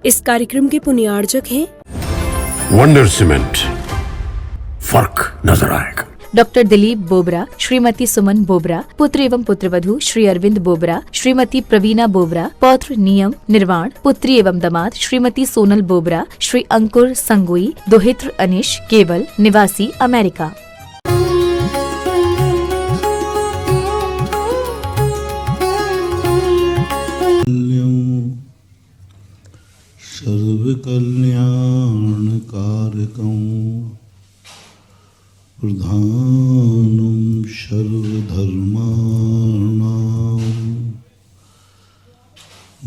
इस कार्यक्रम के पुण्यार्जक हैं वंडर सीमेंट, फर्क नजर आएगा। डॉक्टर दिलीप बोबरा, श्रीमती सुमन बोबरा, पुत्र एवं पुत्रवधू श्री अरविंद बोबरा, श्रीमती प्रवीणा बोबरा, पौत्र नियम निर्वाण, पुत्री एवं दामाद श्रीमती सोनल बोबरा, श्री अंकुर संगोई, दोहित्र अनिश केवल, निवासी अमेरिका। सर्व कल्याण कारकं प्रधानं सर्वधर्माणां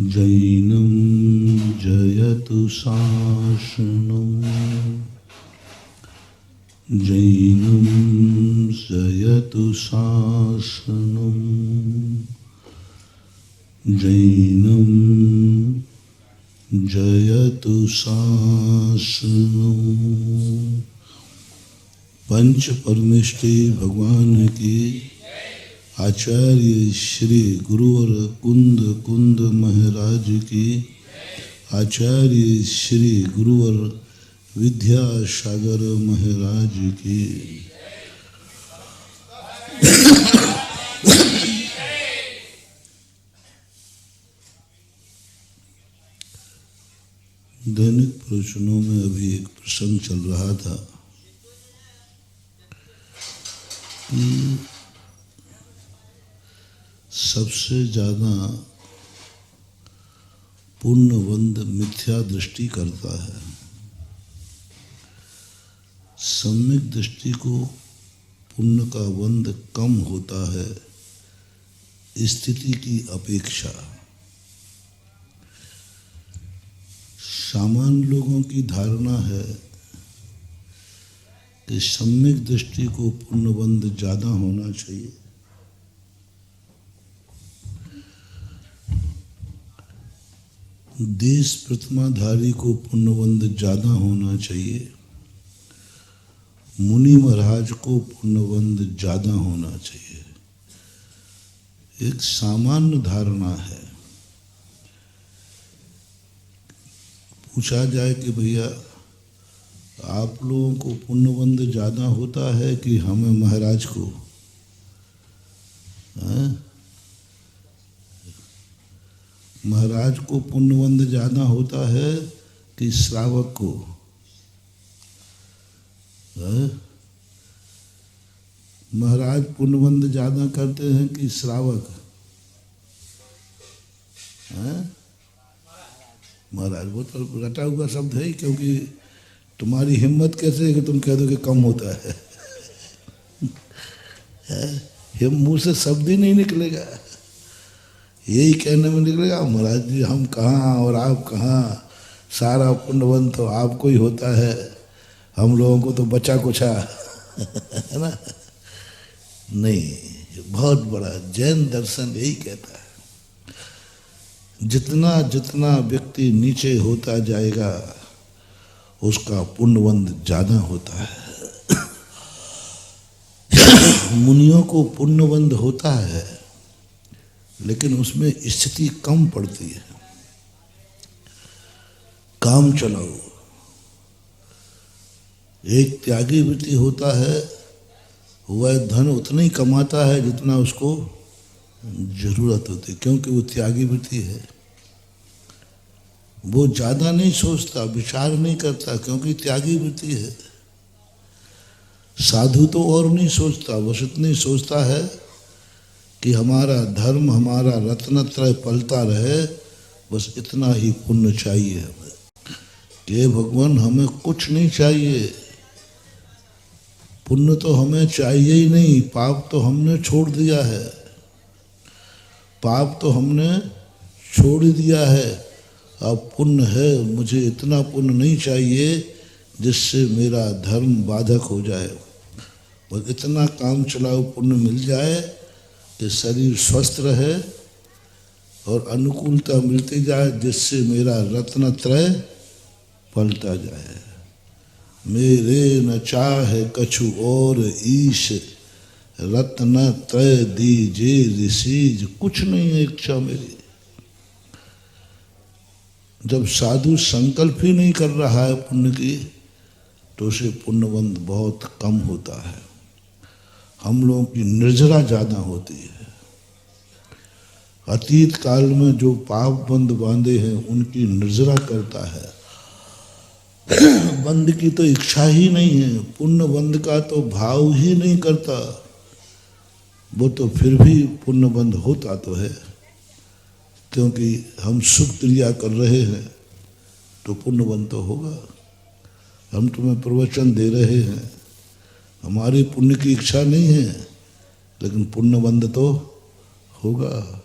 जैनं जयतु शासनं जैनं जयतु शासनं जैनं जयतु शासनम्। पंच परमेष्टि भगवान की आचार्य श्री गुरुवर कुंद कुंद महाराज की आचार्य श्री गुरुवर विद्यासागर महाराज की दैनिक प्रवचनों में अभी एक प्रसंग चल रहा था कि सबसे ज्यादा पुण्यवंद मिथ्या दृष्टि करता है। सम्यक दृष्टि को पुण्य का वंद कम होता है स्थिति की अपेक्षा। सामान्य लोगों की धारणा है कि सम्यक दृष्टि को पुण्यबंध ज्यादा होना चाहिए, देश प्रतिमाधारी को पुण्यबंध ज्यादा होना चाहिए, मुनि महाराज को पुण्यबंध ज्यादा होना चाहिए। एक सामान्य धारणा है। पूछा जाए कि भैया आप लोगों को पुण्यबंध ज़्यादा होता है कि हमें महाराज को? महाराज को पुण्यबंध ज़्यादा होता है कि श्रावक को? महाराज पुण्यबंध ज़्यादा करते हैं कि श्रावक? महाराज वो तो रटा हुआ शब्द है ही, क्योंकि तुम्हारी हिम्मत कैसे है कि तुम कह दो कि कम होता है? मुंह से शब्द ही नहीं निकलेगा, यही कहने में निकलेगा महाराज जी हम कहाँ और आप कहाँ, सारा पुण्यवन तो आपको ही होता है, हम लोगों को तो बचा कुछा है ना। नहीं, बहुत बड़ा जैन दर्शन यही कहता है, जितना जितना व्यक्ति नीचे होता जाएगा उसका पुण्यबंध ज्यादा होता है। मुनियों को पुण्यबंध होता है लेकिन उसमें स्थिति कम पड़ती है। काम चलाओ, एक त्यागी वृत्ति होता है, वह धन उतना ही कमाता है जितना उसको जरूरत होती, क्योंकि वो त्यागी वृत्ति है। वो ज्यादा नहीं सोचता, विचार नहीं करता, क्योंकि त्यागी वृत्ति है। साधु तो और नहीं सोचता, बस इतना ही सोचता है कि हमारा धर्म, हमारा रत्नत्रय पलता रहे, बस इतना ही पुण्य चाहिए हमें। कि भगवान हमें कुछ नहीं चाहिए, पुण्य तो हमें चाहिए ही नहीं, पाप तो हमने छोड़ दिया है, पाप तो हमने छोड़ दिया है, अब पुण्य है, मुझे इतना पुण्य नहीं चाहिए जिससे मेरा धर्म बाधक हो जाए, बस इतना काम चलाओ पुण्य मिल जाए कि शरीर स्वस्थ रहे और अनुकूलता मिलती जाए जिससे मेरा रत्नत्रय पलटा जाए। मेरे न चाहे कछु और ईश, रत्न त्रय दीजे ऋषिज, कुछ नहीं है इच्छा मेरी। जब साधु संकल्प ही नहीं कर रहा है पुण्य की, तो उसे पुण्यबंध बहुत कम होता है। हम लोगों की निर्जरा ज़्यादा होती है। अतीत काल में जो पाप बंध बांधे हैं उनकी निर्जरा करता है। बंध की तो इच्छा ही नहीं है, पुण्य बंध का तो भाव ही नहीं करता। वो तो फिर भी पुण्य बंध होता तो है, क्योंकि हम सुख क्रिया कर रहे हैं तो पुण्य बंध तो होगा। हम तुम्हें प्रवचन दे रहे हैं, हमारी पुण्य की इच्छा नहीं है, लेकिन पुण्य बंध तो होगा।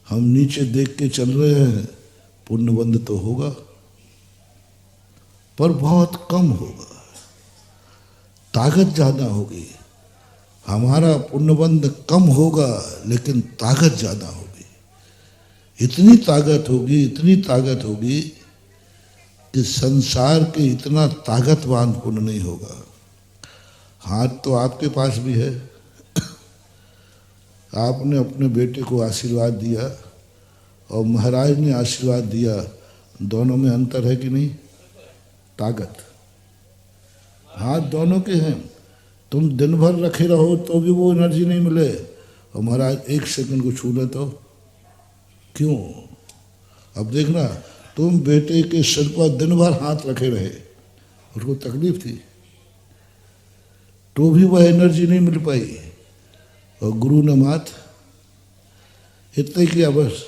हम नीचे देख के चल रहे हैं, पुण्य बंध तो होगा, पर बहुत कम होगा। ताकत ज़्यादा होगी। हमारा पुण्यबंध कम होगा, लेकिन ताकत ज़्यादा होगी। इतनी ताकत होगी, इतनी ताकत होगी कि संसार के इतना ताकतवान पुण्य नहीं होगा। हाथ तो आपके पास भी है। आपने अपने बेटे को आशीर्वाद दिया और महाराज ने आशीर्वाद दिया, दोनों में अंतर है कि नहीं? ताकत। हाथ दोनों के हैं। तुम दिन भर रखे रहो तो भी वो एनर्जी नहीं मिले, और महाराज एक सेकंड को छू ले तो क्यों? अब देखना, तुम बेटे के सिर पर दिन भर हाथ रखे रहे, उसको तकलीफ थी, तो भी वह एनर्जी नहीं मिल पाई, और गुरु ने मात इतना ही किया बस।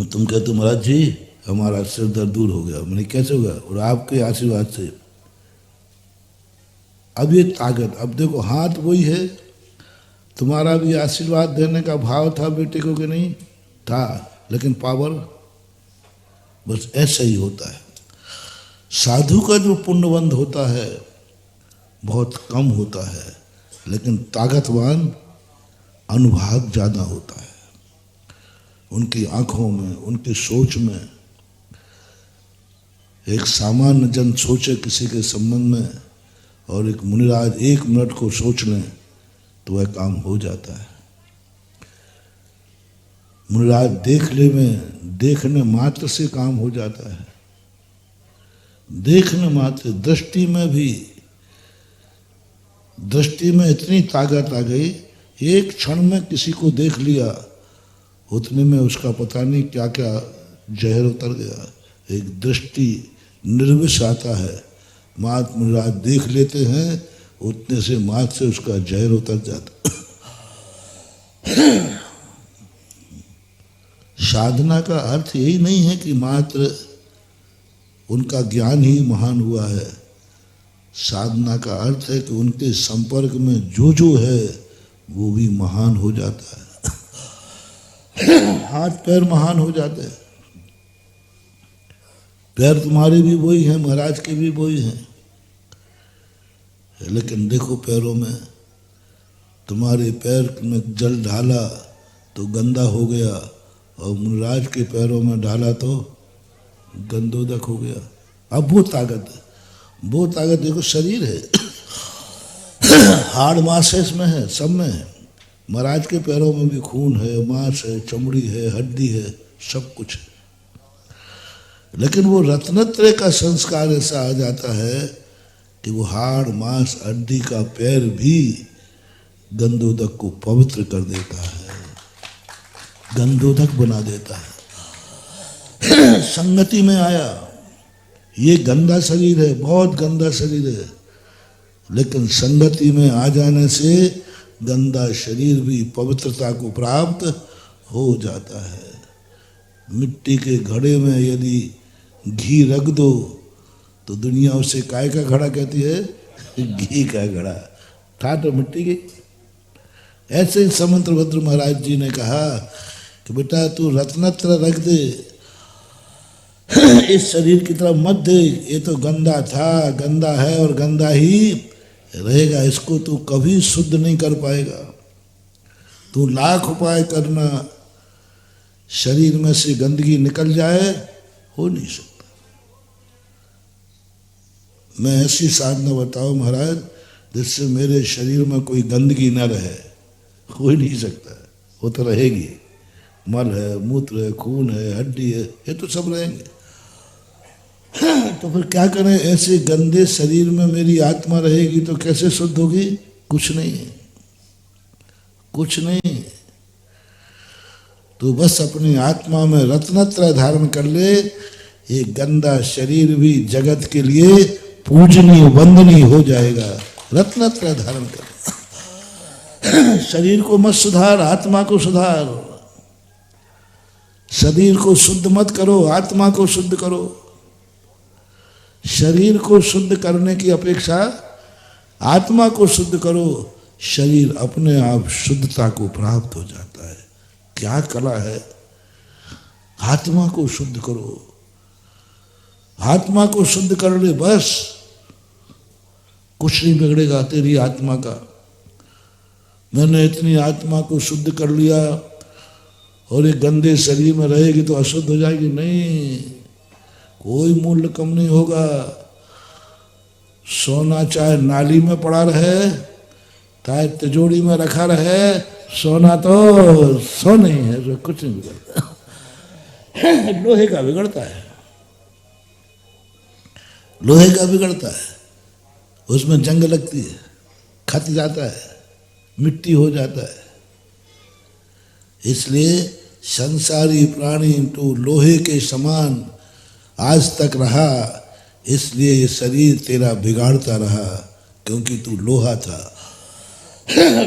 तुम कहते महाराज जी हमारा सिर दर्द दूर हो गया। मैंने कैसे होगा? और आपके आशीर्वाद से। अब ये ताकत, अब देखो हाथ वही है, तुम्हारा भी आशीर्वाद देने का भाव था बेटे को कि नहीं था, लेकिन पावर बस ऐसा ही होता है। साधु का जो पुण्यबंध होता है बहुत कम होता है, लेकिन ताकतवान अनुभाग ज़्यादा होता है। उनकी आंखों में, उनकी सोच में। एक सामान्य जन सोचे किसी के संबंध में, और एक मुनिराज 1 मिनट को सोच लें तो वह काम हो जाता है। मुनिराज देखने मात्र से काम हो जाता है। देखने मात्र, दृष्टि में इतनी ताकत आ गई, एक क्षण में किसी को देख लिया, उतने में उसका पता नहीं क्या क्या जहर उतर गया। एक दृष्टि निर्विष आता है, मात मुनिराज देख लेते हैं, उतने से मात से उसका जहर उतर जाता। साधना का अर्थ यही नहीं है कि मात्र उनका ज्ञान ही महान हुआ है। साधना का अर्थ है कि उनके संपर्क में जो है वो भी महान हो जाता है। हाथ पैर महान हो जाते हैं। पैर तुम्हारे भी वही हैं, महाराज के भी वही हैं, लेकिन देखो पैरों में, तुम्हारे पैर में जल ढाला तो गंदा हो गया, और मुनिराज के पैरों में डाला तो गंदोदक हो गया। अब वो ताकत देखो शरीर है, हाड़ मांस है, इसमें है, सब में है। महाराज के पैरों में भी खून है, मांस है, चमड़ी है, हड्डी है, सब कुछ है। लेकिन वो रत्नत्रय का संस्कार ऐसा आ जाता है कि वो हाड़ मांस हड्डी का पैर भी गंदोदक को पवित्र कर देता है, गंदोदक बना देता है। संगति में आया, ये गंदा शरीर है, बहुत गंदा शरीर है, लेकिन संगति में आ जाने से गंदा शरीर भी पवित्रता को प्राप्त हो जाता है। मिट्टी के घड़े में यदि घी रख दो तो दुनिया उसे काय का घड़ा कहती है, घी का घड़ा था तो मिट्टी की। ऐसे ही समंत्रभद्र महाराज जी ने कहा कि बेटा तू रत्नत्र रख दे, इस शरीर की तरफ मत दे, ये तो गंदा था, गंदा है और गंदा ही रहेगा, इसको तू कभी शुद्ध नहीं कर पाएगा। तू लाख उपाय करना, शरीर में से गंदगी निकल जाए, हो नहीं सकता। मैं ऐसी साधना बताओ महाराज जिससे मेरे शरीर में कोई गंदगी न रहे, हो ही नहीं सकता। वो तो रहेगी, मल है, मूत्र है, खून है, हड्डी है, ये तो सब रहेंगे। तो फिर क्या करें? ऐसे गंदे शरीर में मेरी आत्मा रहेगी तो कैसे शुद्ध होगी? कुछ नहीं, कुछ नहीं। तो बस अपनी आत्मा में रत्नत्रय धारण कर ले। ये गंदा शरीर भी जगत के लिए पूजनीय वंदनीय हो जाएगा। रत्नत्रय धारण कर। शरीर को मत सुधार, आत्मा को सुधार। शरीर को शुद्ध मत करो, आत्मा को शुद्ध करो। शरीर को शुद्ध करने की अपेक्षा आत्मा को शुद्ध करो, शरीर अपने आप शुद्धता को प्राप्त हो जाता है। क्या कला है? आत्मा को शुद्ध करो, आत्मा को शुद्ध कर ले, बस कुछ नहीं बिगड़ेगा तेरी आत्मा का। मैंने इतनी आत्मा को शुद्ध कर लिया और एक गंदे शरीर में रहेगी तो अशुद्ध हो जाएगी? नहीं, कोई मूल्य कम नहीं होगा। सोना चाहे नाली में पड़ा रहे, चाहे तिजोरी में रखा रहे, सोना तो सोना ही है, जो कुछ नहीं बिगड़ता। लोहे का बिगड़ता है, लोहे का बिगड़ता है, उसमें जंग लगती है, खत जाता है, मिट्टी हो जाता है। इसलिए संसारी प्राणी तो लोहे के समान आज तक रहा, इसलिए ये शरीर तेरा बिगाड़ता रहा, क्योंकि तू लोहा था।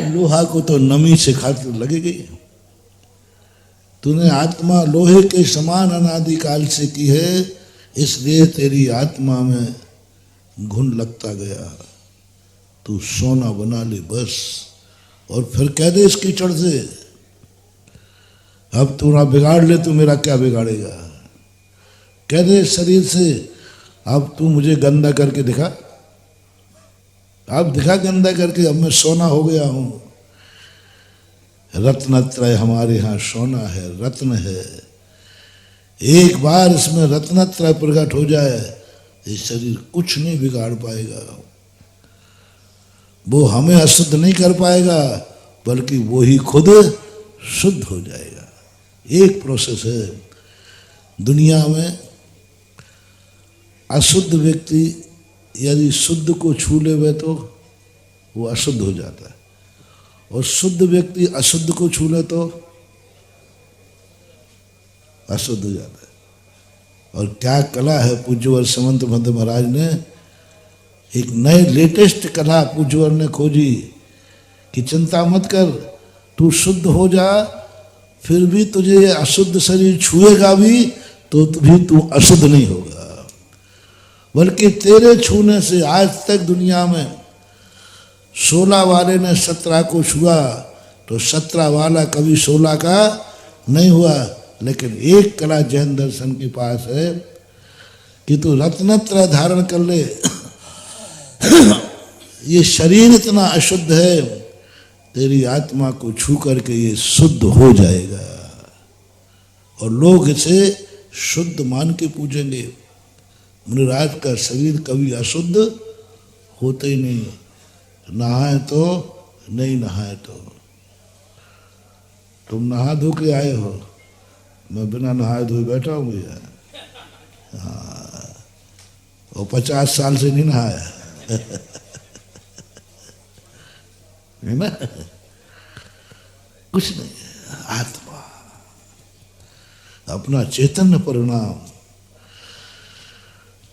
लोहा को तो नमी से खातिर लगेगी। तूने आत्मा लोहे के समान अनादिकाल से की है, इसलिए तेरी आत्मा में घुन लगता गया। तू सोना बना ले बस, और फिर कह दे इस कीचड़ से, अब तू ना बिगाड़ ले तो मेरा क्या बिगाड़ेगा। कह दे शरीर से, अब तू मुझे गंदा करके दिखा, अब दिखा गंदा करके, अब मैं सोना हो गया हूं। रत्नत्रय हमारे यहाँ सोना है, रत्न है। एक बार इसमें रत्नत्रय प्रकट हो जाए, ये शरीर कुछ नहीं बिगाड़ पाएगा। वो हमें अशुद्ध नहीं कर पाएगा, बल्कि वो ही खुद शुद्ध हो जाएगा। एक प्रोसेस है दुनिया में। अशुद्ध व्यक्ति यदि शुद्ध को छू ले तो वो अशुद्ध हो जाता है, और शुद्ध व्यक्ति अशुद्ध को छू ले तो अशुद्ध हो जाता है। और क्या कला है पूज्यवर समंत भद्द महाराज ने, एक नए लेटेस्ट कला पूज्यवर ने खोजी कि चिंता मत कर, तू शुद्ध हो जा, फिर भी तुझे अशुद्ध शरीर छुएगा भी तो भी तू अशुद्ध नहीं होगा। बल्कि तेरे छूने से आज तक दुनिया में 16 वाले ने 17 को छुआ तो 17 वाला कभी 16 का नहीं हुआ। लेकिन एक कला जैन दर्शन के पास है कि तू रत्नत्रय धारण कर ले। ये शरीर इतना अशुद्ध है, तेरी आत्मा को छू करके ये शुद्ध हो जाएगा, और लोग इसे शुद्ध मान के पूजेंगे। मुनिराज का शरीर कभी अशुद्ध होते ही नहीं, नहाए तो नहीं नहाए तो। तुम नहा धो के आए हो, मैं बिना नहाए धोए बैठा हूँ भैया। हाँ, वो 50 साल से नहीं नहाया है ना। कुछ नहीं, आत्मा अपना चैतन्य परिणाम,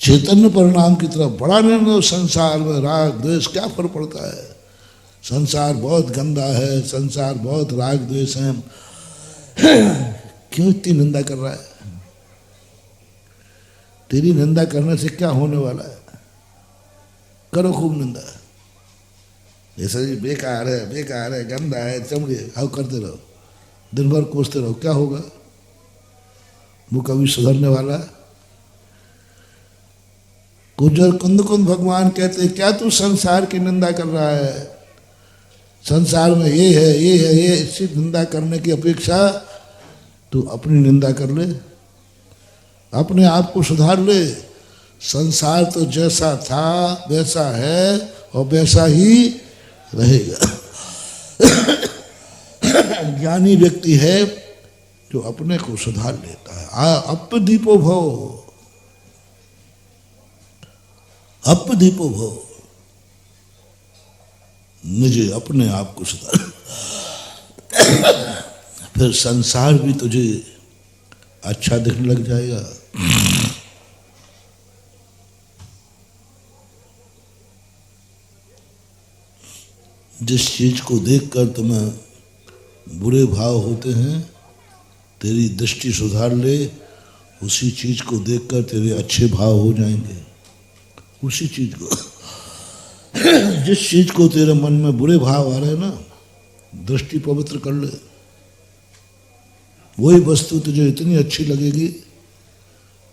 चैतन्य परिणाम की तरफ बढ़ा नहीं। संसार में राग द्वेष क्या फर्क पड़ता है? संसार बहुत गंदा है, संसार बहुत राग द्वेष है, क्यों इतनी निंदा कर रहा है? तेरी निंदा करने से क्या होने वाला है? करो खूब निंदा, ऐसा ही बेकार है, बेकार है, गंदा है, चमड़े, आओ करते रहो, दिन भर कोसते रहो, क्या होगा? वो कभी सुधरने वाला है? गुजर कुंद कुंद भगवान कहते, क्या तू संसार की निंदा कर रहा है? संसार में ये है, ये है, ये, इसकी निंदा करने की अपेक्षा तू अपनी निंदा कर ले, अपने आप को सुधार ले। संसार तो जैसा था वैसा है और वैसा ही रहेगा। ज्ञानी व्यक्ति है जो अपने को सुधार लेता है। अपदीपो भव, अपदीपो भव, मुझे अपने आप को सुधार, फिर संसार भी तुझे अच्छा दिखने लग जाएगा। जिस चीज को देखकर तुम्हें बुरे भाव होते हैं, तेरी दृष्टि सुधार ले, उसी चीज को देखकर तेरे अच्छे भाव हो जाएंगे। उसी चीज को, जिस चीज को तेरे मन में बुरे भाव आ रहे हैं ना, दृष्टि पवित्र कर ले, वही वस्तु तुझे इतनी अच्छी लगेगी,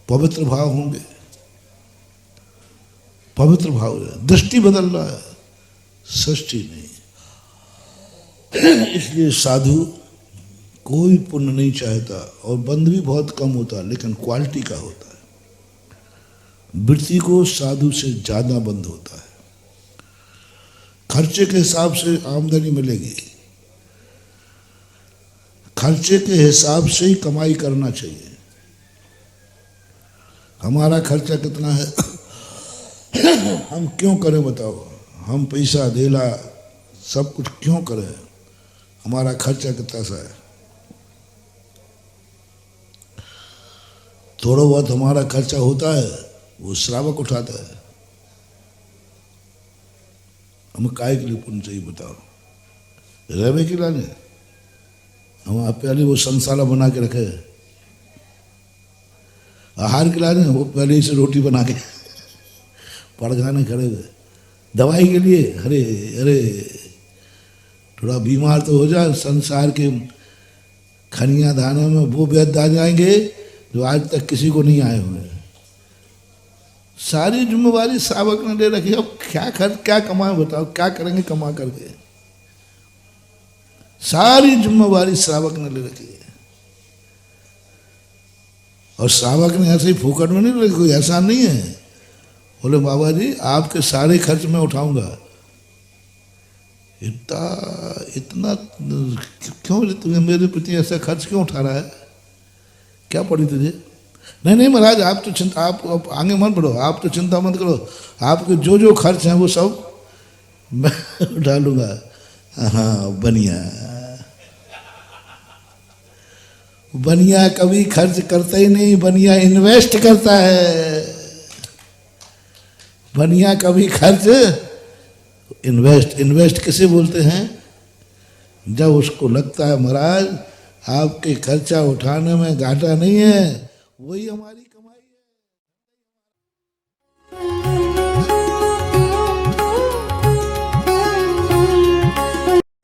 पवित्र भाव होंगे। पवित्र भाव है, दृष्टि बदल रहा है, सृष्टि नहीं। इसलिए साधु कोई पुण्य नहीं चाहता, और बंध भी बहुत कम होता है, लेकिन क्वालिटी का होता है। वृत्ति को साधु से ज्यादा बंध होता है। खर्चे के हिसाब से आमदनी मिलेगी, खर्चे के हिसाब से ही कमाई करना चाहिए। हमारा खर्चा कितना है, हम क्यों करें बताओ? हम पैसा देला सब कुछ क्यों करें? हमारा खर्चा कितना सा है? थोड़ा बहुत हमारा खर्चा होता है, वो श्रावक उठाता है। हम काय के लिए पुण्य चाहिए बताओ? रहने के लाने हम आप पहले वो संसाला बना के रखे, आहार के लाने वो पहले से रोटी बना के पड़गाने खड़े हुए। दवाई के लिए अरे अरे थोड़ा बीमार तो हो जाए, संसार के खनिया दानों में वो वैद्य आ जाएंगे जो आज तक किसी को नहीं आए हुए। सारी जिम्मेवारी श्रावक ने ले रखी। अब क्या खर्च क्या कमाए बताओ? क्या करेंगे कमा करके? सारी जिम्मेवारी श्रावक ने ले रखी है। और श्रावक ने ऐसे ही फूकट में नहीं रखी, कोई ऐसा नहीं है। बोले बाबा जी आपके सारे खर्च मैं उठाऊंगा। इतना क्यों तुम्हें मेरे प्रति ऐसा खर्च क्यों उठा रहा है? क्या पड़ी तुझे? नहीं महाराज आप तो चिंता, आप आगे मत बढ़ो, आप तो चिंता मत करो, आपके जो जो खर्च हैं वो सब मैं उठा लूंगा। हाँ बनिया बनिया कभी खर्च करता ही नहीं, बनिया इन्वेस्ट करता है। बनिया कभी खर्च इन्वेस्ट किसे बोलते हैं? जब उसको लगता है महाराज आपके खर्चा उठाने में घाटा नहीं है, वही हमारी कमाई है।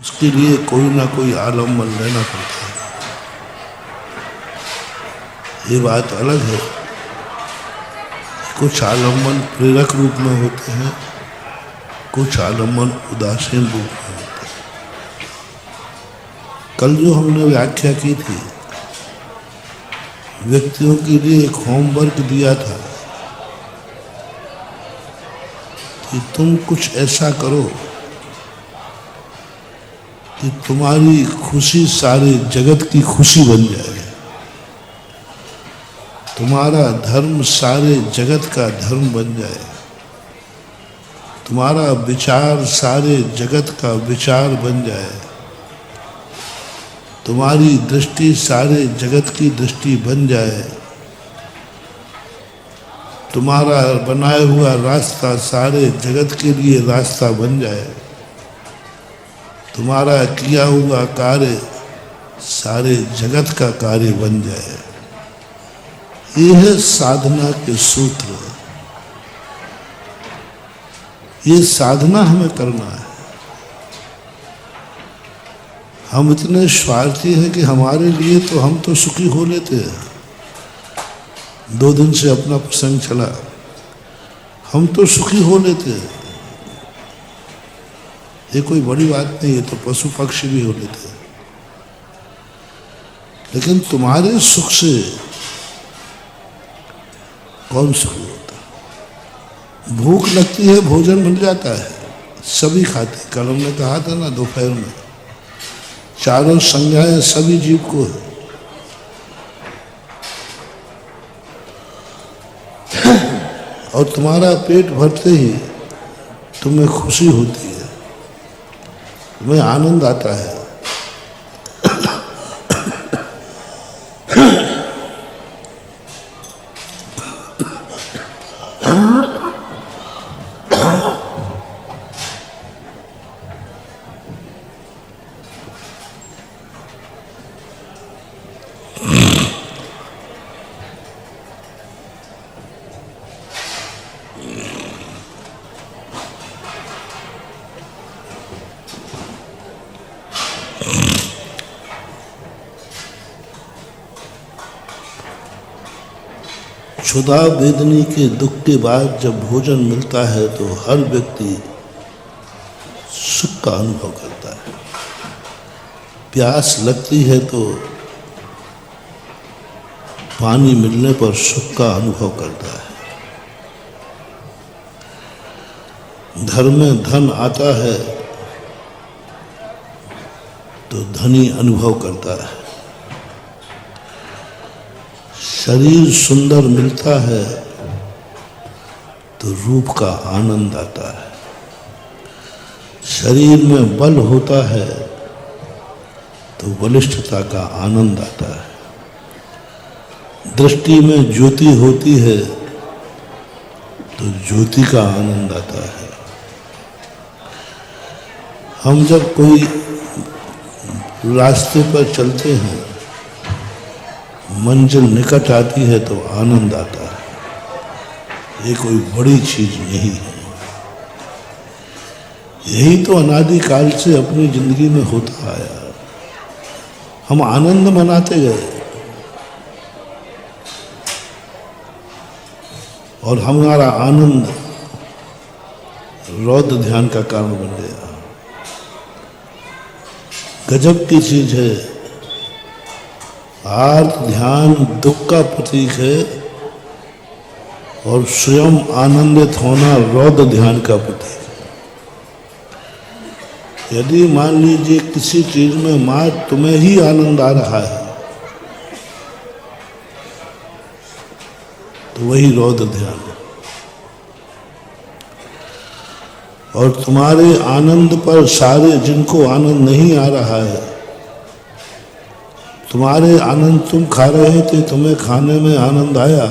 उसके लिए कोई ना कोई आलम्बन लेना पड़ता है। ये बात अलग है। कुछ आलम्बन प्रेरक रूप में होते हैं, कुछ आलम्बन उदासीन रूप में होते हैं। कल जो हमने व्याख्या की थी, व्यक्तियों के लिए एक होमवर्क दिया था कि तुम कुछ ऐसा करो कि तुम्हारी खुशी सारे जगत की खुशी बन जाए, तुम्हारा धर्म सारे जगत का धर्म बन जाए, तुम्हारा विचार सारे जगत का विचार बन जाए, तुम्हारी दृष्टि सारे जगत की दृष्टि बन जाए, तुम्हारा बनाया हुआ रास्ता सारे जगत के लिए रास्ता बन जाए, तुम्हारा किया हुआ कार्य सारे जगत का कार्य बन जाए। ये है साधना के सूत्र। ये साधना हमें करना है। हम इतने स्वार्थी हैं कि हमारे लिए तो हम तो सुखी हो लेते हैं। 2 दिन से अपना प्रसंग चला, हम तो सुखी हो लेते हैं। ये कोई बड़ी बात नहीं है, तो पशु पक्षी भी हो लेते हैं। लेकिन तुम्हारे सुख से कौन सुखी होता? भूख लगती है, भोजन मिल जाता है, सभी खाते। कल हमने कहा था ना दोपहर में, चारों संज्ञाएं सभी जीव को है। और तुम्हारा पेट भरते ही तुम्हें खुशी होती है, तुम्हें आनंद आता है। क्षुधा वेदनी के दुख के बाद जब भोजन मिलता है तो हर व्यक्ति सुख का अनुभव करता है। प्यास लगती है तो पानी मिलने पर सुख का अनुभव करता है। घर में धन आता है तो धनी अनुभव करता है। शरीर सुंदर मिलता है तो रूप का आनंद आता है। शरीर में बल होता है तो बलिष्ठता का आनंद आता है। दृष्टि में ज्योति होती है तो ज्योति का आनंद आता है। हम जब कोई रास्ते पर चलते हैं, मंजिल निकट आती है तो आनंद आता है। ये कोई बड़ी चीज नहीं है। यही तो अनादिकाल से अपनी जिंदगी में होता आया। हम आनंद मनाते गए और हमारा आनंद रौद्र ध्यान का कारण बन गया। गजब की चीज है। आर्त ध्यान दुख का प्रतीक है और स्वयं आनंदित होना रौद्र ध्यान का प्रतीक है। यदि मान लीजिए किसी चीज में मां तुम्हें ही आनंद आ रहा है तो वही रौद्र ध्यान है। और तुम्हारे आनंद पर सारे जिनको आनंद नहीं आ रहा है, तुम्हारे आनंद तुम खा रहे थे, तुम्हें खाने में आनंद आया,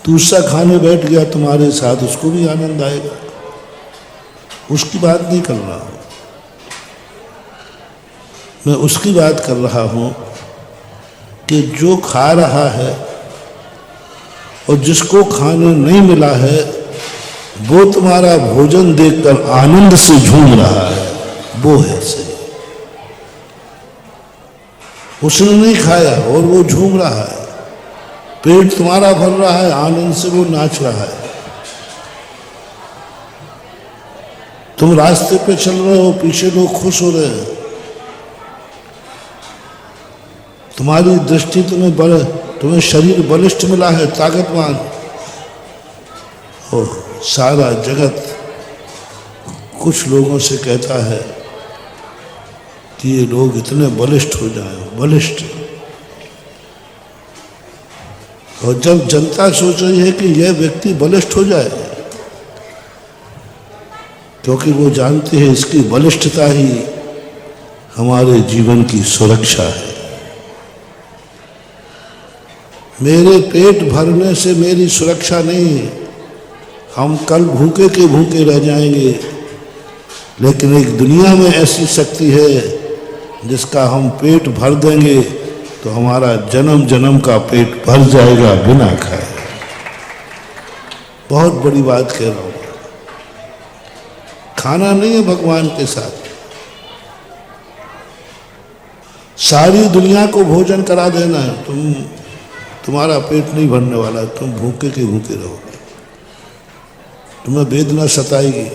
दूसरा खाने बैठ गया तुम्हारे साथ, उसको भी आनंद आएगा। उसकी बात नहीं कर रहा हूं मैं, उसकी बात कर रहा हूं कि जो खा रहा है और जिसको खाने नहीं मिला है वो तुम्हारा भोजन देखकर आनंद से झूम रहा है, वो है सही। उसने नहीं खाया और वो झूम रहा है, पेट तुम्हारा भर रहा है, आनंद से वो नाच रहा है। तुम रास्ते पे चल रहे हो, पीछे लोग खुश हो रहे हैं, तुम्हारी दृष्टि तुम्हें शरीर बलिष्ठ मिला है, ताकतवान हो। सारा जगत कुछ लोगों से कहता है कि ये लोग इतने बलिष्ठ हो जाएं, बलिष्ठ। और जब जनता सोच रही है कि यह व्यक्ति बलिष्ठ हो जाए, क्योंकि वो जानती है इसकी बलिष्ठता ही हमारे जीवन की सुरक्षा है। मेरे पेट भरने से मेरी सुरक्षा नहीं, हम कल भूखे के भूखे रह जाएंगे। लेकिन एक दुनिया में ऐसी शक्ति है जिसका हम पेट भर देंगे तो हमारा जन्म जन्म का पेट भर जाएगा बिना खाए। बहुत बड़ी बात कह रहा हूं। खाना नहीं है भगवान के साथ, सारी दुनिया को भोजन करा देना है, तुम्हारा पेट नहीं भरने वाला, तुम भूखे के भूखे रहोगे, तुम्हें वेदना सताएगी।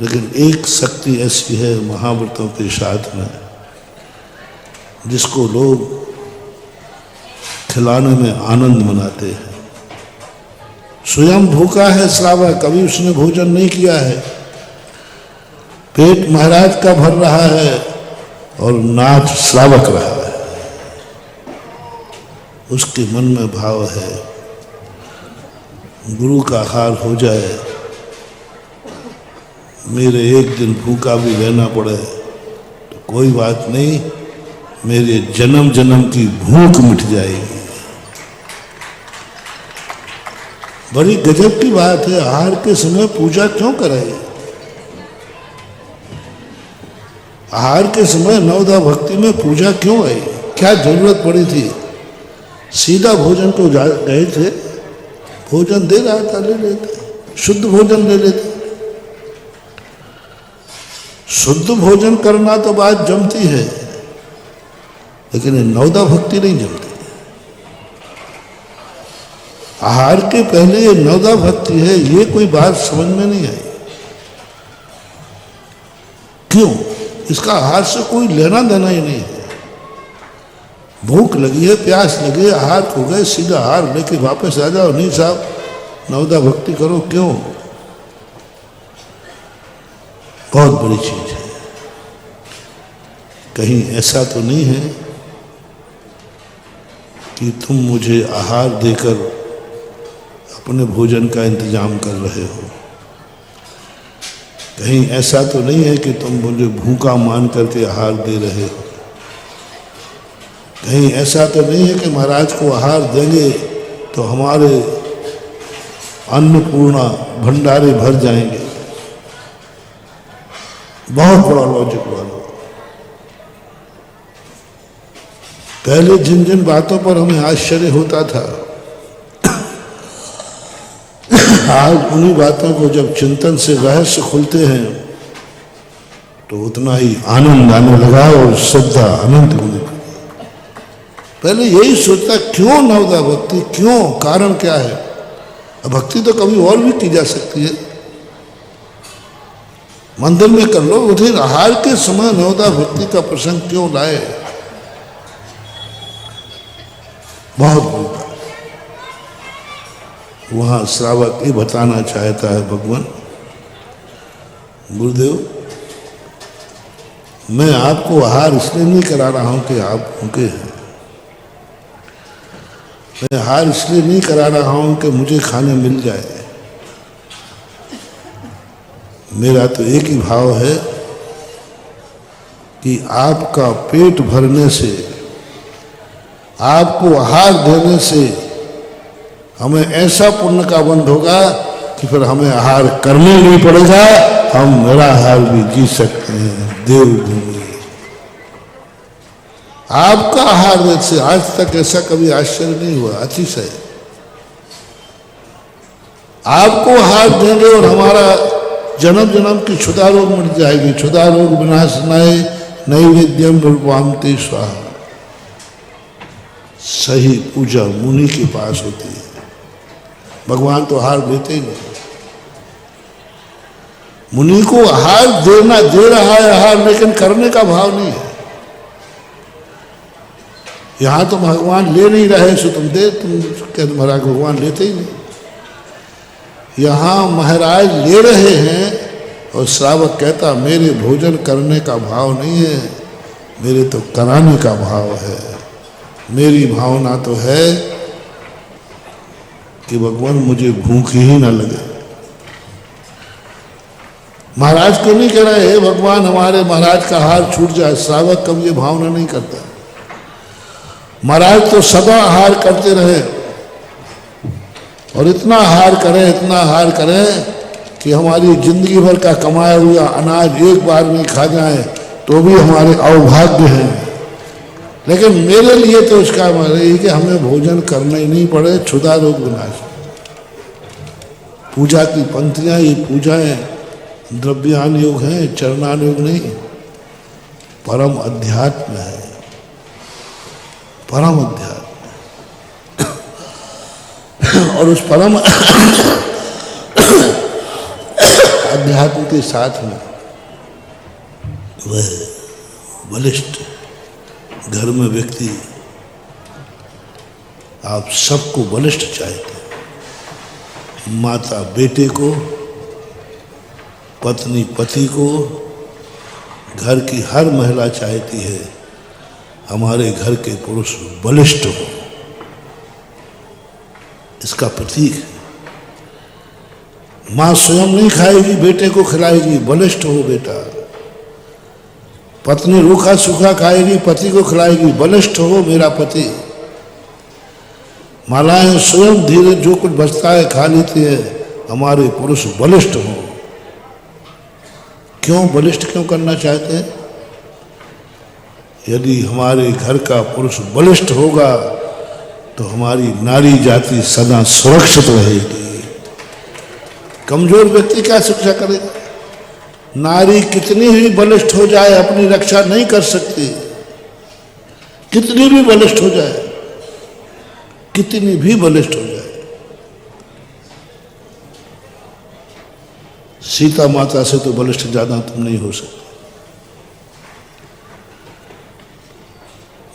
लेकिन एक शक्ति ऐसी है महाव्रतों के साथ में जिसको लोग खिलाने में आनंद मनाते हैं। स्वयं भूखा है श्रावक, कभी उसने भोजन नहीं किया है, पेट महाराज का भर रहा है और नाच श्रावक रहा है। उसके मन में भाव है गुरु का आहार हो जाए, मेरे एक दिन भूखा भी रहना पड़े तो कोई बात नहीं, मेरे जन्म जन्म की भूख मिट जाएगी। बड़ी गजब की बात है, आहार के समय पूजा क्यों करें? आहार के समय नवदा भक्ति में पूजा क्यों आई? क्या जरूरत पड़ी थी? सीधा भोजन को गए थे, भोजन दे रहा था, ले लेते, शुद्ध भोजन ले लेते। शुद्ध भोजन करना तो बात जमती है, लेकिन नवदा भक्ति नहीं जमती। आहार के पहले ये नवदा भक्ति है, ये कोई बात समझ में नहीं आई। क्यों? इसका आहार से कोई लेना देना ही नहीं है। भूख लगी है, प्यास लगी है, आहार खो गए, सीधा आहार लेके वापस आ जाओ। नहीं साहब, नवदा भक्ति करो। क्यों? बहुत बड़ी चीज है। कहीं ऐसा तो नहीं है कि तुम मुझे आहार देकर अपने भोजन का इंतजाम कर रहे हो। कहीं ऐसा तो नहीं है कि तुम मुझे भूखा मान करके आहार दे रहे हो। कहीं ऐसा तो नहीं है कि महाराज को आहार देंगे तो हमारे अन्नपूर्णा भंडारे भर जाएंगे। बहुत बड़ा लॉजिक वाला। पहले जिन जिन बातों पर हमें आश्चर्य होता था, आज उन्हीं बातों को जब चिंतन से रहस्य खुलते हैं तो उतना ही आनंद आने लगा और श्रद्धा अनंत होने लगी। पहले यही सोचता, क्यों नवदा भक्ति, क्यों, कारण क्या है? भक्ति तो कभी और भी की जा सकती है, मंदिर में कर लो। उधर आहार के समय नवदा भक्ति का प्रसंग क्यों लाए? बहुत बड़ी बात। वहां श्रावक ये बताना चाहता है, भगवान गुरुदेव, मैं आपको आहार इसलिए नहीं करा रहा हूं कि आप भूखे हैं। मैं आहार इसलिए नहीं करा रहा हूं कि मुझे खाने मिल जाए। मेरा तो एक ही भाव है कि आपका पेट भरने से, आपको आहार देने से हमें ऐसा पुण्य का बंध होगा कि फिर हमें आहार करने नहीं पड़ेगा, हम मेरा आहार भी जी सकते हैं। देवभूमि आपका आहार देने से आज तक ऐसा कभी आश्चर्य नहीं हुआ। अतिशय आपको आहार देंगे और हमारा जन्म जन्म की क्षुधा रोग मिट जाएगी। क्षुधा रोग विनाशनाय नैवेद्यम रूपांते स्वाहा। सही पूजा मुनि के पास होती है। भगवान तो आहार देते ही नहीं। मुनि को आहार देना दे रहा है आहार, लेकिन करने का भाव नहीं है। यहां तो भगवान ले नहीं रहे सो तुम दे, तुम कहते महाराज भगवान लेते ही नहीं। यहां महाराज ले रहे हैं और श्रावक कहता मेरे भोजन करने का भाव नहीं है, मेरे तो कराने का भाव है। मेरी भावना तो है कि भगवान मुझे भूख ही ना लगे। महाराज को नहीं कह रहे हे भगवान हमारे महाराज का आहार छूट जाए। श्रावक कभी ये भावना नहीं करता। महाराज तो सदा आहार करते रहे और इतना आहार करें, इतना आहार करें कि हमारी जिंदगी भर का कमाया हुआ अनाज एक बार में खा जाए तो भी हमारे अवभाग्य हैं। लेकिन मेरे लिए तो इसका मतलब है कि हमें भोजन करना ही नहीं पड़े। क्षुधा रोग विनाश। पूजा की पंक्तियां, ये पूजाएं द्रव्यान योग हैं, चरणान योग नहीं। परम अध्यात्म है, परम अध्यात्म। और उस परम अध्यात्म के साथ में वह बलिष्ठ घर में व्यक्ति, आप सबको बलिष्ठ चाहते हैं। माता बेटे को, पत्नी पति को, घर की हर महिला चाहती है हमारे घर के पुरुष बलिष्ठ हो। इसका प्रतीक है। माँ स्वयं नहीं खाएगी, बेटे को खिलाएगी, बलिष्ठ हो बेटा। पत्नी रूखा सूखा खाएगी, पति को खिलाएगी, बलिष्ठ हो मेरा पति। मालाएं स्वयं धीरे जो कुछ बचता है खा लेती है, हमारे पुरुष बलिष्ठ हो। क्यों बलिष्ठ क्यों करना चाहते हैं? यदि हमारे घर का पुरुष बलिष्ठ होगा तो हमारी नारी जाति सदा सुरक्षित रहेगी। कमजोर व्यक्ति क्या शिक्षा करेगा? नारी कितनी भी बलिष्ठ हो जाए अपनी रक्षा नहीं कर सकती। कितनी भी बलिष्ठ हो जाए, कितनी भी बलिष्ठ हो जाए। सीता माता से तो बलिष्ठ ज्यादा तुम नहीं हो सकते।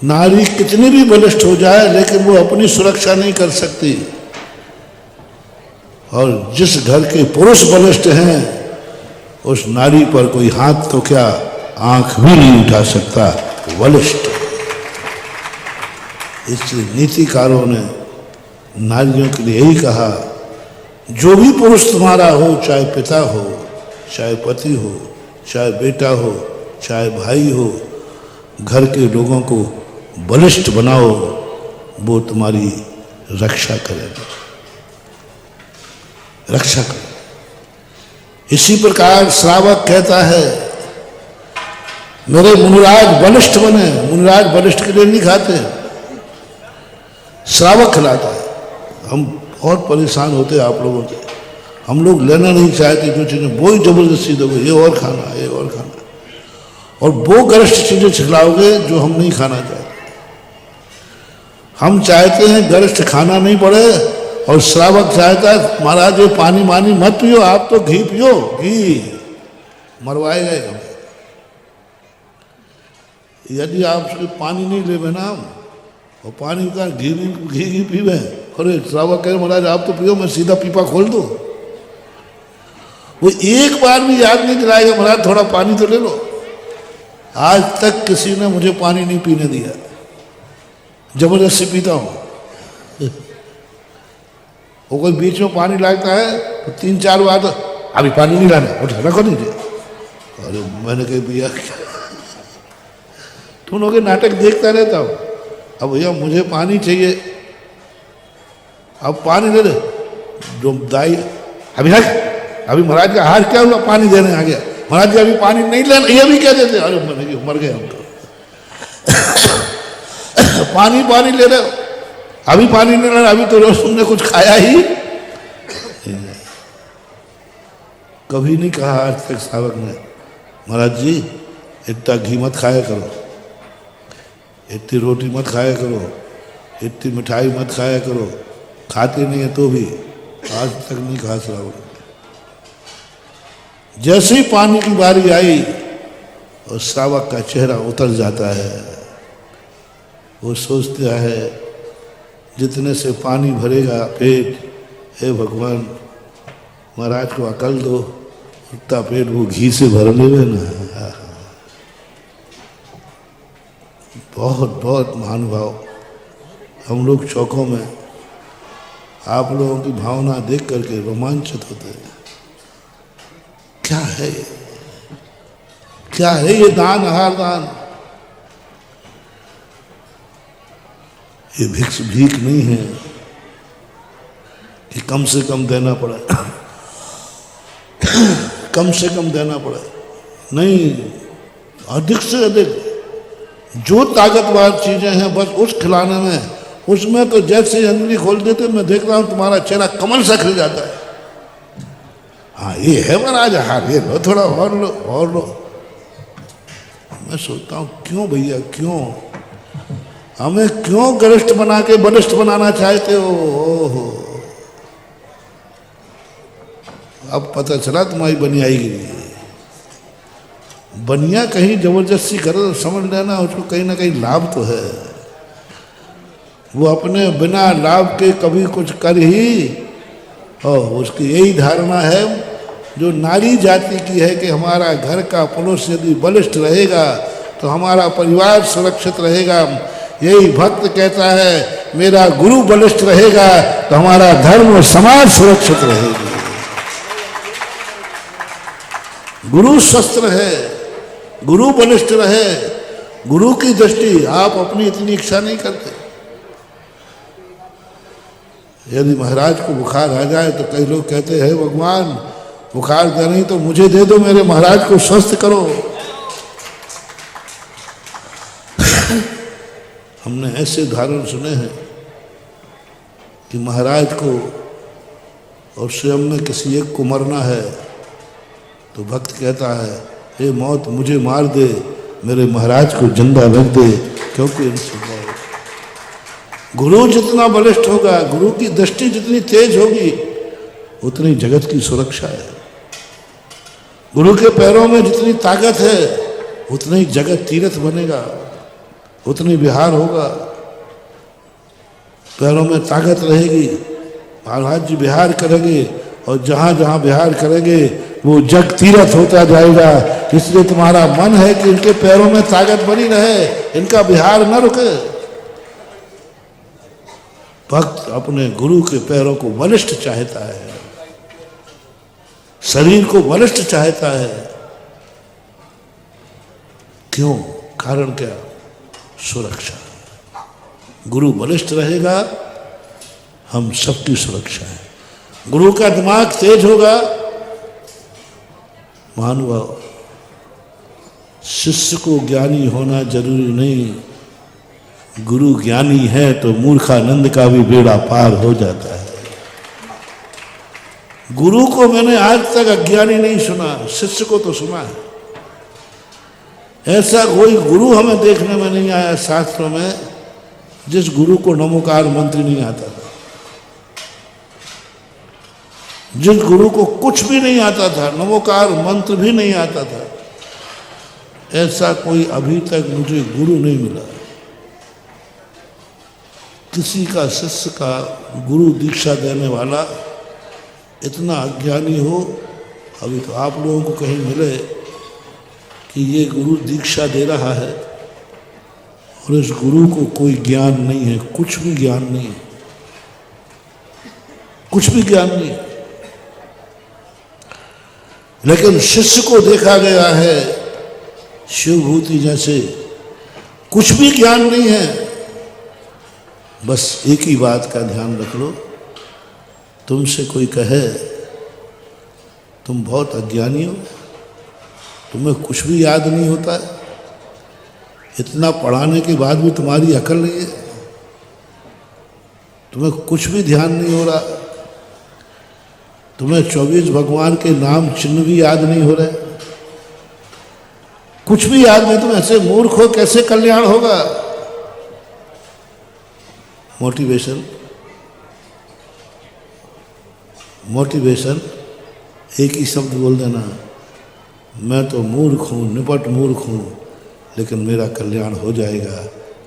नारी कितनी भी बलिष्ठ हो जाए लेकिन वो अपनी सुरक्षा नहीं कर सकती। और जिस घर के पुरुष बलिष्ठ हैं उस नारी पर कोई हाथ तो क्या आंख भी नहीं उठा सकता, बलिष्ठ। इसलिए नीतिकारों ने नारियों के लिए यही कहा, जो भी पुरुष तुम्हारा हो, चाहे पिता हो, चाहे पति हो, चाहे बेटा हो, चाहे भाई हो, घर के लोगों को बलिष्ठ बनाओ, वो तुम्हारी रक्षा करेगा, रक्षा करेगा। इसी प्रकार श्रावक कहता है, मेरे मुनिराज बलिष्ठ बने। मुनिराज बलिष्ठ के लिए नहीं खाते, श्रावक खिलाता है। हम बहुत परेशान होते हैं आप लोगों से। हम लोग लेना नहीं चाहते जो चीज़ें, वो ही जबरदस्ती दोगे, ये और खाना, ये और खाना, और वो गरिष्ठ चीज़ें खिलाओगे जो हम नहीं खाना चाहते। हम चाहते हैं गरिष्ठ खाना नहीं पड़े, और श्रावक चाहता है महाराज ये पानी मानी मत पियो, आप तो घी पियो, घी मरवाएगा हमें। यदि आप पानी नहीं ले ना और पानी का घी पीवे, अरे श्रावक कहे महाराज आप तो पियो, मैं सीधा पीपा खोल दूं। वो एक बार भी याद नहीं दिलाएगा महाराज थोड़ा पानी तो ले लो। आज तक किसी ने मुझे पानी नहीं पीने दिया, जबरदस्ती पीता हूं। वो कोई बीच में पानी लाता है तो 3-4 बार तो अभी पानी नहीं लाना, रखो नहीं। अरे मैंने कहीं पिया तुम लोग नाटक देखता रहता हूँ। अब भैया मुझे पानी चाहिए, अब पानी दे दे। जो दाई अभी रख, अभी महाराज का हार क्या हुआ, पानी देने आ गया। महाराज जी अभी पानी नहीं लेना, ये भी कह देते, अरे मर गए हम तो। पानी ले रहे हो, अभी पानी नहीं लेना, अभी तो रोज तुमने कुछ खाया ही। कभी नहीं कहा आज तक श्रावक ने, महाराज जी इतना घी मत खाया करो, इतनी रोटी मत खाया करो, इतनी मिठाई मत खाया करो। खाते नहीं है तो भी आज तक नहीं कहा श्रावक ने। जैसे ही पानी की बारी आई और श्रावक का चेहरा उतर जाता है, वो सोचता है जितने से पानी भरेगा पेट, हे भगवान महाराज को अकल दो, उतना पेट वो घी से भर लेवे ना। बहुत बहुत महानुभाव, हम लोग चौकों में आप लोगों की भावना देख करके रोमांचित होते हैं। क्या है, क्या है ये दान, आहार दान? ये भिक्ष भीख नहीं है कि कम से कम देना पड़े, कम से कम देना पड़े, नहीं, अधिक से अधिक जो ताकतवर चीजें हैं बस उस खिलाने में। उसमें तो जैसे अंगली खोल देते मैं देख रहा हूं तुम्हारा चेहरा कमल सा खिल जाता है। हाँ ये है महाराज, हाँ ये लो, थोड़ा और लो और लो। मैं सोचता हूँ क्यों भैया, क्यों हमें क्यों गरिष्ठ बना के बलिष्ठ बनाना चाहते हो? ओहो, अब पता चला तुम्हारी बनियाई गिरी। बनिया कहीं जबरदस्ती करो तो समझ लेना उसको कहीं ना कहीं लाभ तो है। वो अपने बिना लाभ के कभी कुछ कर ही, और उसकी यही धारणा है जो नारी जाति की है कि हमारा घर का पुरुष यदि बलिष्ठ रहेगा तो हमारा परिवार सुरक्षित रहेगा। यही भक्त कहता है मेरा गुरु बलिष्ठ रहेगा तो हमारा धर्म और समाज सुरक्षित रहेगी। गुरु स्वस्थ रहे, गुरु बलिष्ठ रहे, गुरु की दृष्टि। आप अपनी इतनी इच्छा नहीं करते। यदि महाराज को बुखार आ जाए तो कई लोग कहते हैं भगवान बुखार दे नहीं तो मुझे दे दो, मेरे महाराज को स्वस्थ करो। हमने ऐसे उदाहरण सुने हैं कि महाराज को और स्वयं में किसी एक को मरना है तो भक्त कहता है हे मौत मुझे मार दे, मेरे महाराज को जिंदा रख दे, क्योंकि इनसे मौत। गुरु जितना बलिष्ठ होगा, गुरु की दृष्टि जितनी तेज होगी, उतनी जगत की सुरक्षा है। गुरु के पैरों में जितनी ताकत है उतनी जगत तीर्थ बनेगा, उतनी विहार होगा। पैरों में ताकत रहेगी, महाराज जी विहार करेंगे और जहां जहां विहार करेंगे वो जग तीर्थ होता जाएगा। इसलिए तुम्हारा मन है कि इनके पैरों में ताकत बनी रहे, इनका विहार न रुके। भक्त अपने गुरु के पैरों को बलिष्ठ चाहता है, शरीर को बलिष्ठ चाहता है। क्यों? कारण क्या? सुरक्षा। गुरु बलिष्ठ रहेगा, हम सबकी सुरक्षा है। गुरु का दिमाग तेज होगा, महानुभाव शिष्य को ज्ञानी होना जरूरी नहीं, गुरु ज्ञानी है तो मूर्खानंद का भी बेड़ा पार हो जाता है। गुरु को मैंने आज तक अज्ञानी नहीं सुना, शिष्य को तो सुना है। ऐसा कोई गुरु हमें देखने में नहीं आया शास्त्रों में जिस गुरु को नमोकार मंत्र नहीं आता था, जिस गुरु को कुछ भी नहीं आता था, नमोकार मंत्र भी नहीं आता था। ऐसा कोई अभी तक मुझे गुरु नहीं मिला। किसी का शिष्य का गुरु दीक्षा देने वाला इतना अज्ञानी हो, अभी तो आप लोगों को कहीं मिले कि ये गुरु दीक्षा दे रहा है और इस गुरु को कोई ज्ञान नहीं है, कुछ भी ज्ञान नहीं, कुछ भी ज्ञान नहीं। लेकिन शिष्य को देखा गया है शिवभूति जैसे, कुछ भी ज्ञान नहीं है। बस एक ही बात का ध्यान रख लो, तुमसे कोई कहे तुम बहुत अज्ञानी हो, तुम्हें कुछ भी याद नहीं होता है, इतना पढ़ाने के बाद भी तुम्हारी अकल नहीं है, तुम्हें कुछ भी ध्यान नहीं हो रहा, तुम्हें 24 भगवान के नाम चिन्ह भी याद नहीं हो रहे, कुछ भी याद नहीं, तुम ऐसे मूर्ख हो, कैसे कल्याण होगा? मोटिवेशन, मोटिवेशन, एक ही शब्द बोल देना, मैं तो मूर्ख हूँ, निपट मूर्ख हूँ, लेकिन मेरा कल्याण हो जाएगा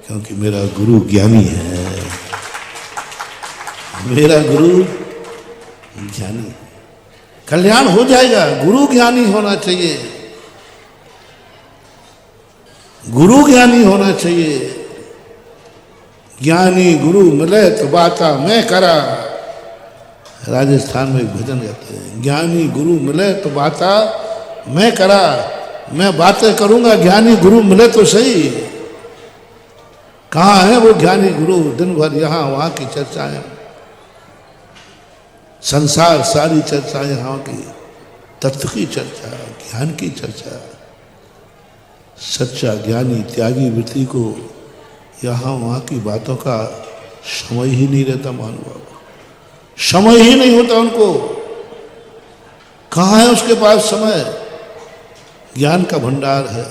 क्योंकि मेरा गुरु ज्ञानी है, मेरा गुरु ज्ञानी। कल्याण हो जाएगा, गुरु ज्ञानी होना चाहिए, गुरु ज्ञानी होना चाहिए। ज्ञानी गुरु मिले तो बाता मैं करा, राजस्थान में एक भजन गाते हैं, ज्ञानी गुरु मिले तो बाता मैं करा, मैं बातें करूंगा, ज्ञानी गुरु मिले तो सही। कहाँ है वो ज्ञानी गुरु? दिन भर यहाँ वहाँ की चर्चाएं, संसार सारी चर्चा यहाँ की, तत्व की चर्चा, ज्ञान की चर्चा। सच्चा ज्ञानी त्यागी वृत्ति को यहाँ वहाँ की बातों का समय ही नहीं रहता, महानुभाव, समय ही नहीं होता उनको। कहाँ है उसके पास समय? ज्ञान का भंडार है,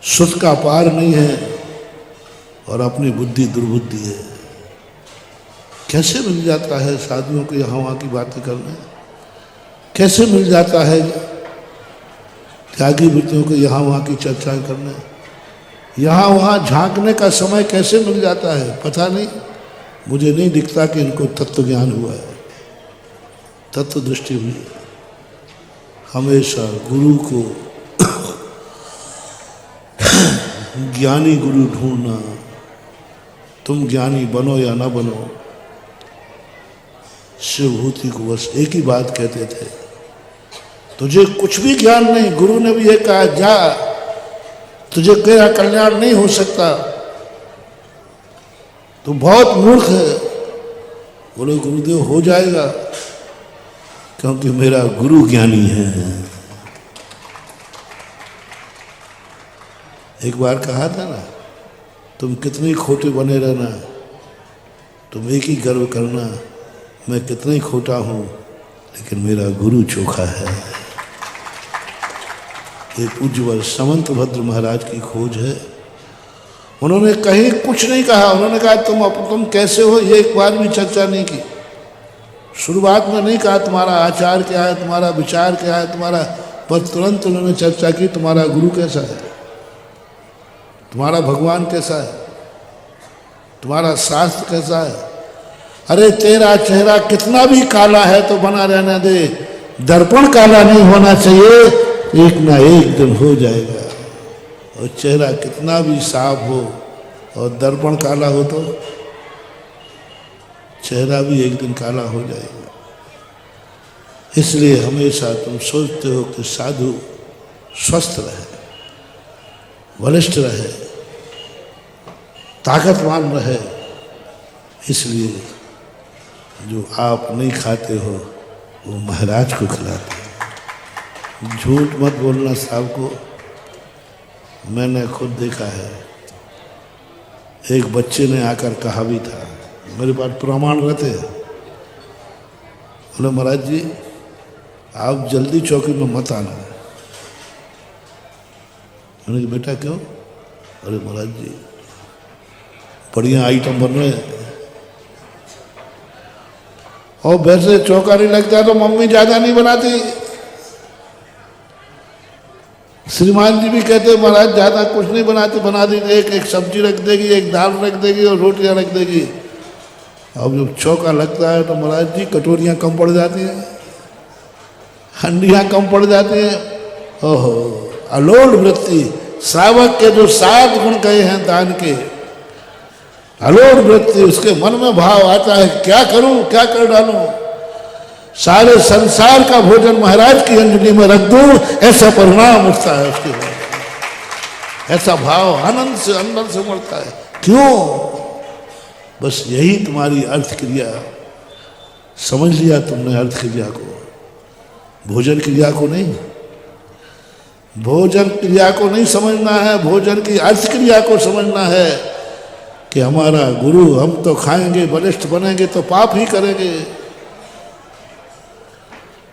सुख का पार नहीं है और अपनी बुद्धि दुर्बुद्धि है। कैसे मिल जाता है साधुओं को यहाँ वहाँ की बातें करने? कैसे मिल जाता है त्यागी वृत्तियों को यहाँ वहाँ की चर्चाएं करने? यहाँ वहाँ झांकने का समय कैसे मिल जाता है? पता नहीं, मुझे नहीं दिखता कि इनको तत्व ज्ञान हुआ है, तत्व दृष्टि हुई है। हमेशा गुरु को ज्ञानी गुरु ढूंढना, तुम ज्ञानी बनो या ना बनो, शिवभूति को बस एक ही बात कहते थे, तुझे कुछ भी ज्ञान नहीं। गुरु ने भी ये कहा, जा, तुझे तेरा कल्याण नहीं हो सकता, तू बहुत मूर्ख है। बोले गुरुदेव हो जाएगा, क्योंकि मेरा गुरु ज्ञानी है। एक बार कहा था ना, तुम कितने खोटे बने रहना, तुम एक ही गर्व करना, मैं कितना ही खोटा हूं लेकिन मेरा गुरु चोखा है। ये पूज्यवर समंत भद्र महाराज की खोज है। उन्होंने कहीं कुछ नहीं कहा, उन्होंने कहा तुम कैसे हो, ये एक बार भी चर्चा नहीं की। शुरुआत में नहीं कहा तुम्हारा आचार क्या है, तुम्हारा विचार क्या है, तुम्हारा, पर तुरंत उन्होंने चर्चा की तुम्हारा गुरु कैसा है, तुम्हारा भगवान कैसा है, तुम्हारा शास्त्र कैसा है। अरे तेरा चेहरा कितना भी काला है तो बना रहने दे, दर्पण काला नहीं होना चाहिए, एक ना एक दिन हो जाएगा। और चेहरा कितना भी साफ हो और दर्पण काला हो तो चेहरा भी एक दिन काला हो जाएगा। इसलिए हमेशा तुम सोचते हो कि साधु स्वस्थ रहे, बलिष्ठ रहे, ताकतवान रहे, इसलिए जो आप नहीं खाते हो वो महाराज को खिलाते हो। झूठ मत बोलना साहब को, मैंने खुद देखा है। एक बच्चे ने आकर कहा भी था, मेरे पास प्रमाण रहते हैं, बोले महाराज जी आप जल्दी चौकी में मत आना। मैंने कहा बेटा क्यों? अरे महाराज जी बढ़िया आइटम बन रहे हैं, और वैसे चौका नहीं लगता तो मम्मी ज्यादा नहीं बनाती। श्रीमान जी भी कहते महाराज ज्यादा कुछ नहीं बनाते, बना दी एक सब्जी रख देगी, एक दाल रख देगी और रोटियां रख देगी। अब जब चौका लगता है तो महाराज जी कटोरियां कम पड़ जाती हैं, हंडियां कम पड़ जाती हैं। ओहो, अलोल वृत्ति, श्रावक के जो 7 गुण कहे हैं दान के, अलोड़ वृत्ति, उसके मन में भाव आता है क्या करूं, क्या कर डालूं, सारे संसार का भोजन महाराज की अंजलि में रख दूं, ऐसा परिणाम उठता है उसके बाद। ऐसा भाव आनंद से अंदर से उमड़ता है। क्यों? बस यही तुम्हारी अर्थ क्रिया, समझ लिया तुमने अर्थ क्रिया को, भोजन क्रिया को नहीं। भोजन क्रिया को नहीं समझना है, भोजन की अर्थ क्रिया को समझना है कि हमारा गुरु, हम तो खाएंगे, बलिष्ठ बनेंगे तो पाप ही करेंगे।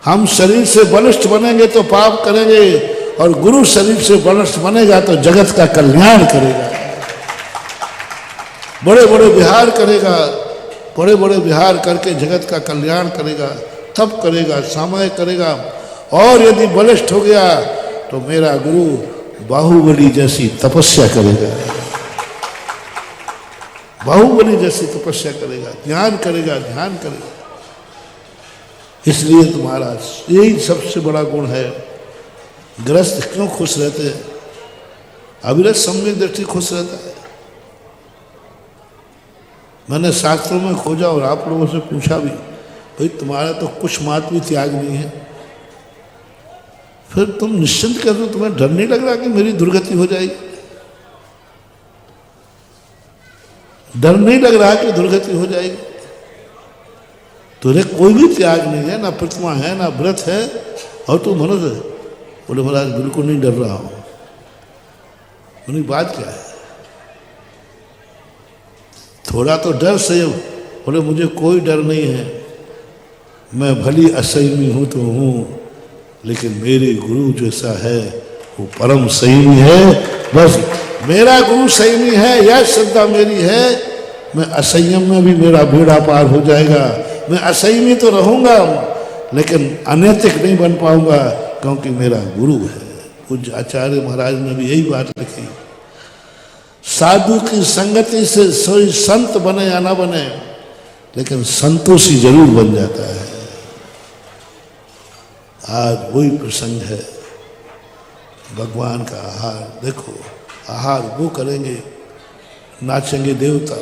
हम शरीर से बलिष्ठ बनेंगे तो पाप करेंगे, और गुरु शरीर से बलिष्ठ बनेगा तो जगत का कल्याण करेगा, बड़े बड़े विहार करेगा, बड़े बड़े विहार करके जगत का कल्याण करेगा, तप करेगा, सामय करेगा। और यदि बलिष्ठ हो गया तो मेरा गुरु बाहुबली जैसी तपस्या करेगा, बाहुबली जैसी तपस्या करेगा, ध्यान करेगा, ध्यान करेगा। इसलिए तुम्हारा यही सबसे बड़ा गुण है। गृहस्थ क्यों खुश रहते हैं? अविरत सम्यक दृष्टि खुश रहता है। मैंने शास्त्रों में खोजा और आप लोगों से पूछा भी, भाई तुम्हारा तो कुछ मात भी त्याग नहीं है, फिर तुम निश्चिंत कर दो, तुम्हें डर नहीं लग रहा कि मेरी दुर्गति हो जाएगी? डर नहीं लग रहा कि दुर्गति हो जाएगी? तुझे कोई भी त्याग नहीं है, ना प्रतिमा है, ना व्रत है, और तू मनुष्य है। बोले महाराज बिल्कुल नहीं डर रहा हूं। बोली बात क्या है? थोड़ा तो डर सही। बोले मुझे कोई डर नहीं है, मैं भली असंयमी हूं तो हूं, लेकिन मेरे गुरु जैसा है वो परम संयमी है। बस मेरा गुरु संयमी है, यह श्रद्धा मेरी है। मैं असंयम में भी मेरा बेड़ा पार हो जाएगा। मैं असंयमी तो रहूंगा लेकिन अनैतिक नहीं बन पाऊंगा, क्योंकि मेरा गुरु है। पूज्य आचार्य महाराज ने भी यही बात लिखी, साधु की संगति से सोई संत बने या ना बने, लेकिन संतोषी जरूर बन जाता है। आज वही प्रसंग है, भगवान का आहार। देखो आहार वो करेंगे, नाचेंगे देवता,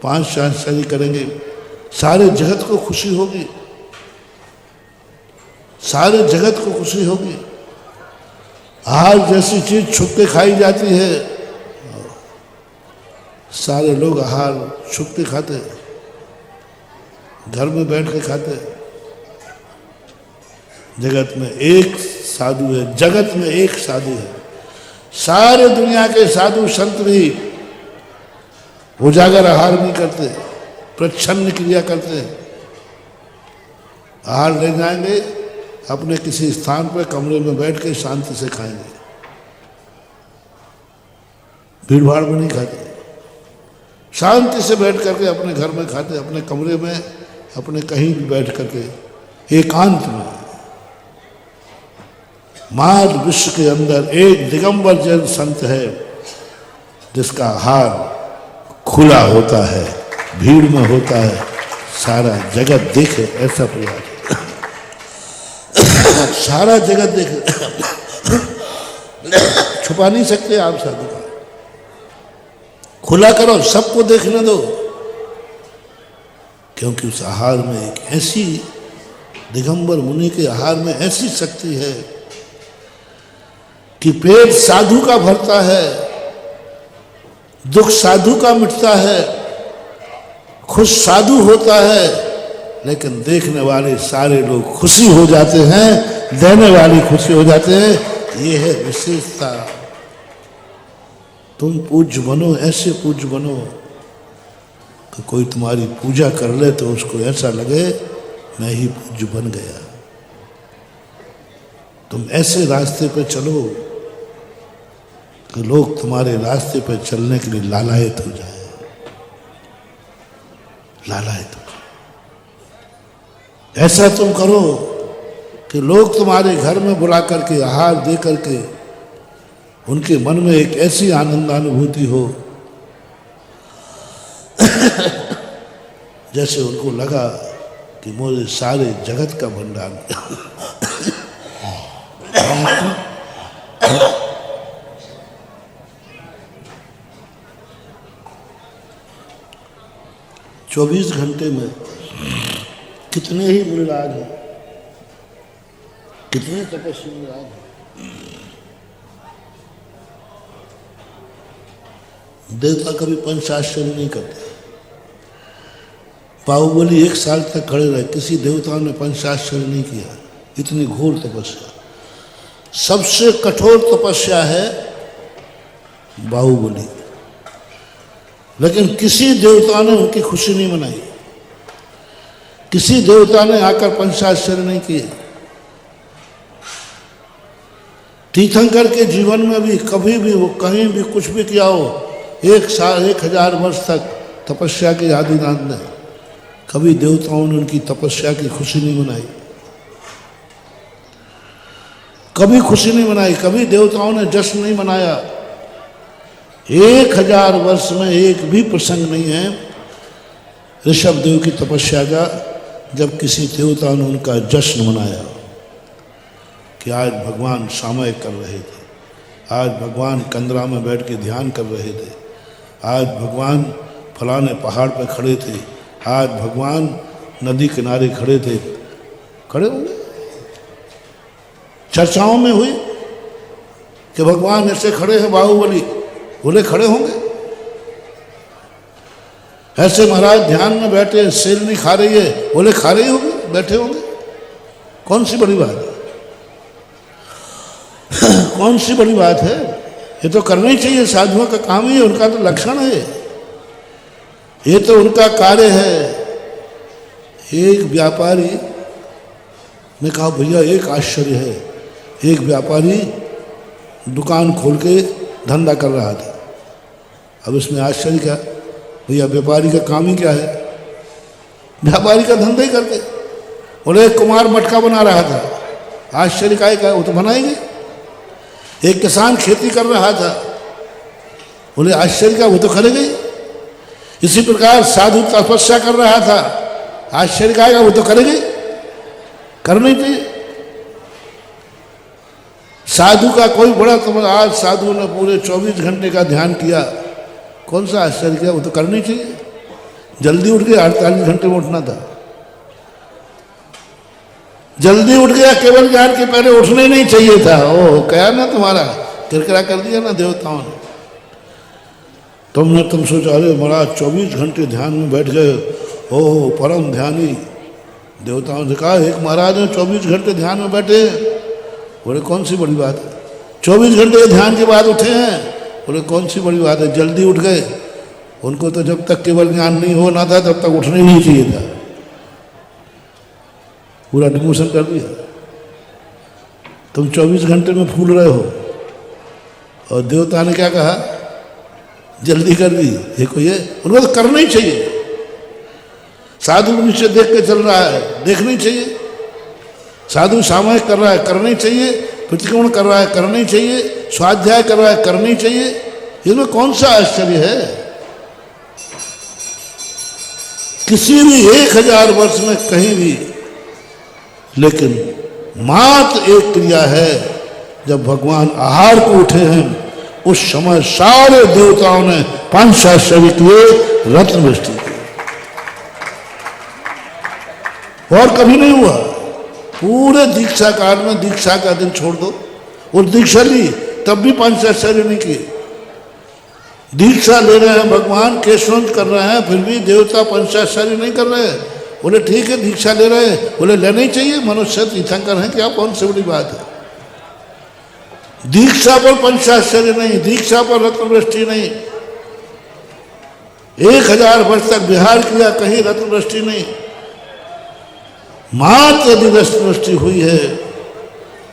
5 चांचरी करेंगे, सारे जगत को खुशी होगी, सारे जगत को खुशी होगी। आहार जैसी चीज छुप के खाई जाती है, सारे लोग आहार छुप के खाते, घर में बैठ के खाते। जगत में एक साधु है, जगत में एक साधु है। सारे दुनिया के साधु संत भी उजागर आहार नहीं करते, प्रच्छन्न क्रिया करते। आहार ले जाएंगे, अपने किसी स्थान पर कमरे में बैठ के शांति से खाएंगे, भीड़ भाड़ में नहीं खाते, शांति से बैठ करके अपने घर में खाते, अपने कमरे में, अपने कहीं भी बैठ करके एकांत में। मार विश्व के अंदर एक दिगंबर जैन संत है जिसका आहार खुला होता है, भीड़ में होता है, सारा जगत देखे ऐसा प्रयास। सारा जगत देखे, छुपा नहीं सकते आप साधु का, खुला करो, सबको देखने दो। क्योंकि उस आहार में एक ऐसी, दिगंबर मुनि के आहार में ऐसी शक्ति है कि पेट साधु का भरता है, दुख साधु का मिटता है, खुश साधु होता है, लेकिन देखने वाले सारे लोग खुशी हो जाते हैं, देने वाले खुशी हो जाते हैं। ये है विशेषता। तुम पूज्य बनो, ऐसे पूज्य बनो कि कोई तुम्हारी पूजा कर ले तो उसको ऐसा लगे मैं ही पूज्य बन गया। तुम ऐसे रास्ते पे चलो कि लोग तुम्हारे रास्ते पे चलने के लिए लालायत हो जाए, लालायत हो। ऐसा तुम करो कि लोग तुम्हारे घर में बुला करके, आहार दे करके उनके मन में एक ऐसी आनंदानुभूति हो जैसे उनको लगा कि मुझे सारे जगत का भंडार 24 घंटे में कितने ही मुनिराज हैं, कितने तपस्वी मुनिराज हैं। देवता कभी पंचाश्चर्य नहीं करते। बाहुबली 1 साल तक खड़े रहे, किसी देवता ने पंचाश्चर्य नहीं किया। इतनी घोर तपस्या, सबसे कठोर तपस्या है बाहुबली, लेकिन किसी देवता ने उनकी खुशी नहीं मनाई, किसी देवता ने आकर पंचाश्चर्य नहीं किए। तीर्थंकर के जीवन में भी कभी भी वो कहीं भी कुछ भी किया हो, 1000 वर्ष तक तपस्या के आदिनाथ ने, कभी देवताओं ने उनकी तपस्या की खुशी नहीं मनाई, कभी खुशी नहीं मनाई, कभी देवताओं ने जश्न नहीं मनाया। 1000 वर्ष में एक भी प्रसंग नहीं है ऋषभ देव की तपस्या का जब किसी देवता ने उनका जश्न मनाया कि आज भगवान सामयिक कर रहे थे, आज भगवान कंदरा में बैठ के ध्यान कर रहे थे, आज भगवान फलाने पहाड़ पर खड़े थे, आज भगवान नदी किनारे खड़े थे। खड़े होंगे, चर्चाओं में हुई कि भगवान ऐसे खड़े हैं, बाहुबली बोले खड़े होंगे। ऐसे महाराज ध्यान में बैठे, शेरनी खा रही है, बोले खा रही होगी, बैठे होंगे। कौन सी बड़ी बात है? कौन सी बड़ी बात है? ये तो करना ही चाहिए, साधुओं का काम ही है, उनका तो लक्षण है, ये तो उनका कार्य है। एक व्यापारी ने कहा भैया एक आश्चर्य है, एक व्यापारी दुकान खोल के धंधा कर रहा था। अब इसमें आश्चर्य क्या भैया, व्यापारी का काम ही क्या है, व्यापारी का धंधा ही करते। बोले एक कुमार मटका बना रहा था, आश्चर्य का है, वो तो बनाएंगे। एक किसान खेती कर रहा था, बोले आश्चर्य का, वो तो करेगा ही। इसी प्रकार साधु तपस्या कर रहा था, आश्चर्य का आएगा, वो तो करेगा ही, करना ही चाहिए। साधु का कोई बड़ा तो आज साधु ने पूरे 24 घंटे का ध्यान किया, कौन सा आश्चर्य किया, वो तो करना ही चाहिए। जल्दी उठ गया, 48 घंटे में उठना था। जल्दी उठ गया, केवल ज्ञान के पहले उठना ही नहीं चाहिए था। ओ क्या ना तुम्हारा किरकिरा कर दिया ना देवताओं ने। तुम सोचा अरे महाराज 24 घंटे ध्यान में बैठ गए, ओ परम ध्यानी। देवताओं ने कहा एक महाराज ने 24 घंटे ध्यान में बैठे। बोले कौन सी बड़ी बात है, 24 घंटे ध्यान के बाद उठे हैं। बोले कौन सी बड़ी बात है, जल्दी उठ गए। उनको तो जब तक केवल ज्ञान नहीं होना था तब तक उठना ही नहीं चाहिए था। पूरा डिमोशन कर दिया। तुम 24 घंटे में फूल रहे हो और देवता ने क्या कहा, जल्दी कर दी। देखो ये उनको तो करना ही चाहिए। साधु नीचे देख के चल रहा है, देखना ही चाहिए। साधु सामयिक कर रहा है, करना ही चाहिए। प्रतिक्रमण कर रहा है, करना ही चाहिए। स्वाध्याय कर रहा है, करना ही चाहिए। इसमें कौन सा आश्चर्य है। किसी भी 1000 वर्ष में कहीं भी, लेकिन मात्र एक क्रिया है, जब भगवान आहार को उठे हैं उस समय सारे देवताओं ने 5 आश्चर्य किए, रत्न वृष्टि की। और कभी नहीं हुआ। पूरे दीक्षा काल में, दीक्षा का दिन छोड़ दो, और दीक्षा ली तब भी 5 आश्चर्य नहीं किए। दीक्षा ले रहे हैं भगवान, केशवंत कर रहे हैं, फिर भी देवता 5 आश्चर्य नहीं कर रहे हैं। बोले ठीक है दीक्षा ले रहे हैं, बोले लेना ही चाहिए, मनुष्य तीर्थंकर हैं, क्या कौन सी बड़ी बात है। दीक्षा पर 5 आश्चर्य नहीं, दीक्षा पर रत्न वृष्टि नहीं। 1000 वर्ष तक विहार किया, कहीं रत्न वृष्टि नहीं। मात्र यदि रत्न वृष्टि हुई है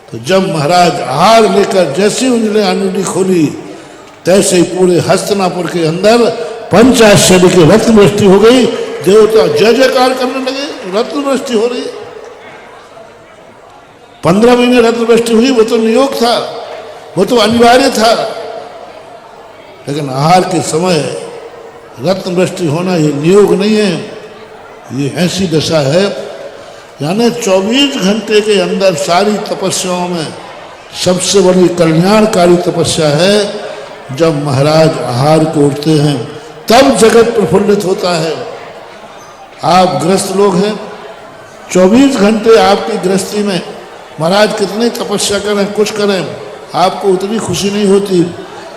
तो जब महाराज आहार लेकर जैसी उंगलियां अनुडी खोली, तैसे ही पूरे हस्तिनापुर के अंदर 5 आश्चर्य की रत्न वृष्टि हो गई। देवता जय जयकार करने लगे, रत्न वृष्टि हो रही। 15 महीने रत्न वृष्टि हुई, वो तो नियोग था, वो तो अनिवार्य था। लेकिन आहार के समय रत्न वृष्टि होना ये नियोग नहीं है, ये ऐसी दशा है। यानी 24 घंटे के अंदर सारी तपस्याओं में सबसे बड़ी कल्याणकारी तपस्या है जब महाराज आहार को उठते हैं, तब जगत प्रफुल्लित होता है। आप गृहस्थ लोग हैं, 24 घंटे आपकी गृहस्थी में महाराज कितनी तपस्या करें, कुछ करें, आपको उतनी खुशी नहीं होती।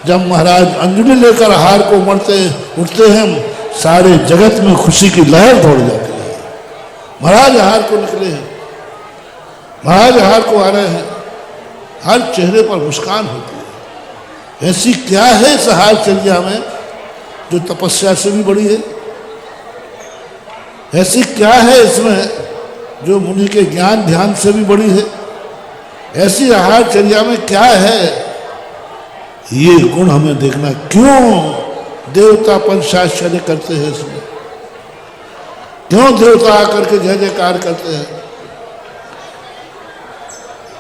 जब महाराज अंजलि लेकर आहार को उठते हैं, सारे जगत में खुशी की लहर दौड़ जाती है। महाराज आहार को निकले हैं, महाराज आहार को आ रहे हैं, हर चेहरे पर मुस्कान होती है। ऐसी क्या है इस आहारचर्या में जो तपस्या से भी बड़ी है। ऐसी क्या है इसमें जो मुनि के ज्ञान ध्यान से भी बड़ी है। ऐसी आहारचर्या में क्या है, ये गुण हमें देखना। क्यों देवता 5 आश्चर्य करते हैं इसमें, क्यों देवता आकर के जय जयकार करते हैं।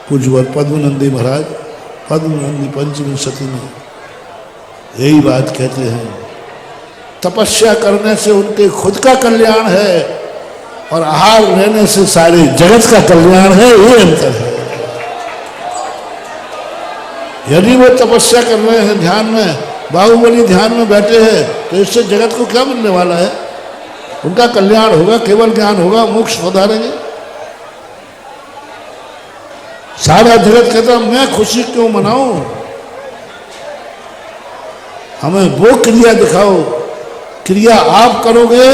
पूज्यवर पद्मनंदी महाराज, पद्मनंदी पंचमी सती में यही बात कहते हैं, तपस्या करने से उनके खुद का कल्याण है और आहार लेने से सारे जगत का कल्याण है, ये अंतर है। यदि वो तपस्या कर रहे हैं ध्यान में, बाहुबली ध्यान में बैठे हैं, तो इससे जगत को क्या मिलने वाला है। उनका कल्याण होगा, केवल ज्ञान होगा, मोक्ष पधारेंगे। सारा जगत कहता मैं खुशी क्यों मनाऊं, हमें वो क्रिया दिखाओ, क्रिया आप करोगे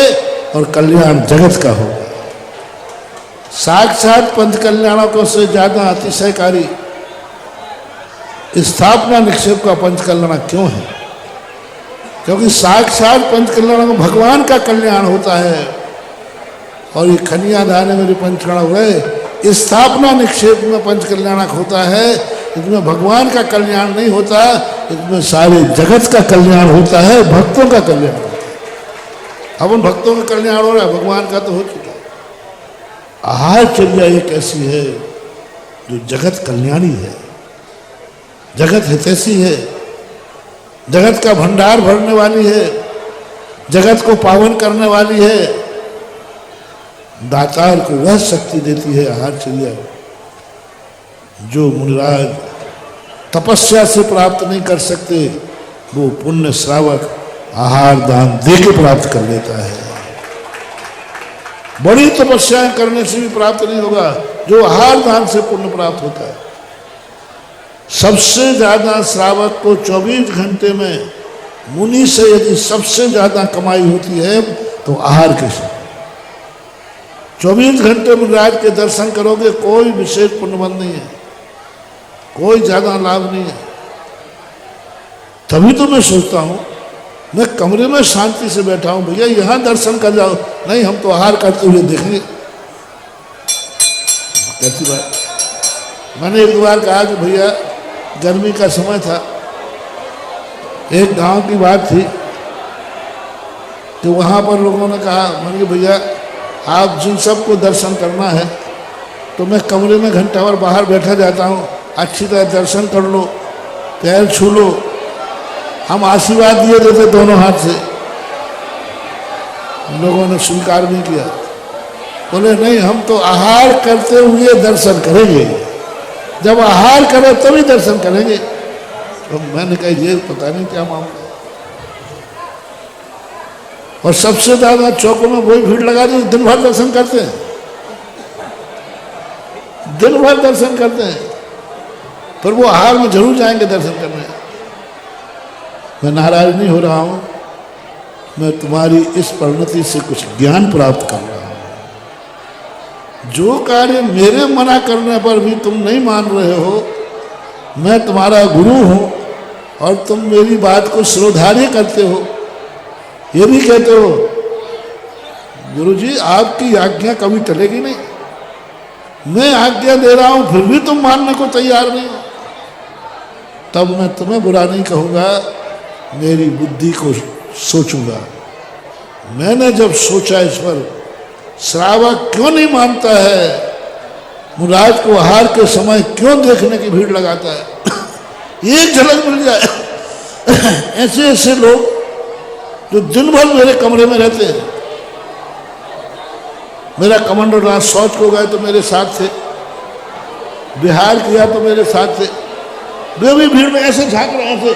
और कल्याण जगत का होगा। साक्षात पंच कल्याणकों से ज्यादा अतिशयकारी स्थापना निक्षेप का पंच कल्याण क्यों है। क्योंकि साक्षात पंच कल्याण भगवान का कल्याण होता है। और ये खनिया दाने मेरे पंचकर्ण हो गए, स्थापना निक्षेप में पंच कल्याणक होता है, इसमें भगवान का कल्याण नहीं होता, इसमें सारे जगत का कल्याण होता है, भक्तों का कल्याण होता है। अब उन भक्तों का कल्याण हो रहा है, भगवान का तो हो चुका। आहारचर्या एक ऐसी है जो जगत कल्याणी है, जगत हितैषी है, जगत का भंडार भरने वाली है, जगत को पावन करने वाली है। दातार को वह शक्ति देती है आहारचर्या जो मुनिराज तपस्या से प्राप्त नहीं कर सकते, वो पुण्य श्रावक आहार दान दे के प्राप्त कर लेता है। बड़ी तपस्याएं करने से भी प्राप्त नहीं होगा, जो आहार दान से पुण्य प्राप्त होता है। सबसे ज्यादा श्रावक को 24 घंटे में मुनि से यदि सबसे ज्यादा कमाई होती है तो आहार के साथ 24 घंटे मुनिराज के दर्शन करोगे, कोई विशेष पुण्यबंध नहीं है, कोई ज्यादा लाभ नहीं है। तभी तो मैं सोचता हूं, मैं कमरे में शांति से बैठा हूं, भैया यहां दर्शन कर जाओ, नहीं हम तो आहार करते हुए देखेंगे। कैसी बात। मैंने एक बार कहा कि भैया गर्मी का समय था, एक गांव की बात थी, तो वहां पर लोगों ने कहा, मैंने कहा भैया आप जिन सबको दर्शन करना है तो मैं कमरे में घंटा भर बाहर बैठा जाता हूँ, अच्छी तरह दर्शन कर लो, पैर छू लो। हम आशीर्वाद दिए देते दोनों हाथ से, लोगों ने स्वीकार नहीं किया, बोले नहीं हम तो आहार करते हुए दर्शन करेंगे, जब आहार करें तभी दर्शन करेंगे। तो मैंने कहा ये पता नहीं क्या मामला। और सबसे ज्यादा चौकों में वही भीड़ लगा दी, दिन भर दर्शन करते हैं, दिन भर दर्शन करते हैं, पर वो आहार में जरूर जाएंगे दर्शन करने। मैं नाराज नहीं हो रहा हूं, मैं तुम्हारी इस परिणति से कुछ ज्ञान प्राप्त कर रहा हूं। जो कार्य मेरे मना करने पर भी तुम नहीं मान रहे हो, मैं तुम्हारा गुरु हूं और तुम मेरी बात को श्रोधार्य करते हो, ये भी कहते हो गुरुजी आपकी आज्ञा कभी टलेगी नहीं। मैं आज्ञा दे रहा हूं फिर भी तुम मानने को तैयार नहीं हो, तब मैं तुम्हें बुरा नहीं कहूंगा, मेरी बुद्धि को सोचूंगा। मैंने जब सोचा इस पर, श्रावक क्यों नहीं मानता है, मुराद को आहार के समय क्यों देखने की भीड़ लगाता है, एक झलक मिल जाए। ऐसे ऐसे लोग जो दिन भर मेरे कमरे में रहते हैं, मेरा कमांडर राज शौच को गए तो मेरे साथ थे, बिहार किया तो मेरे साथ थे, वे भी भीड़ में ऐसे झांक रहे थे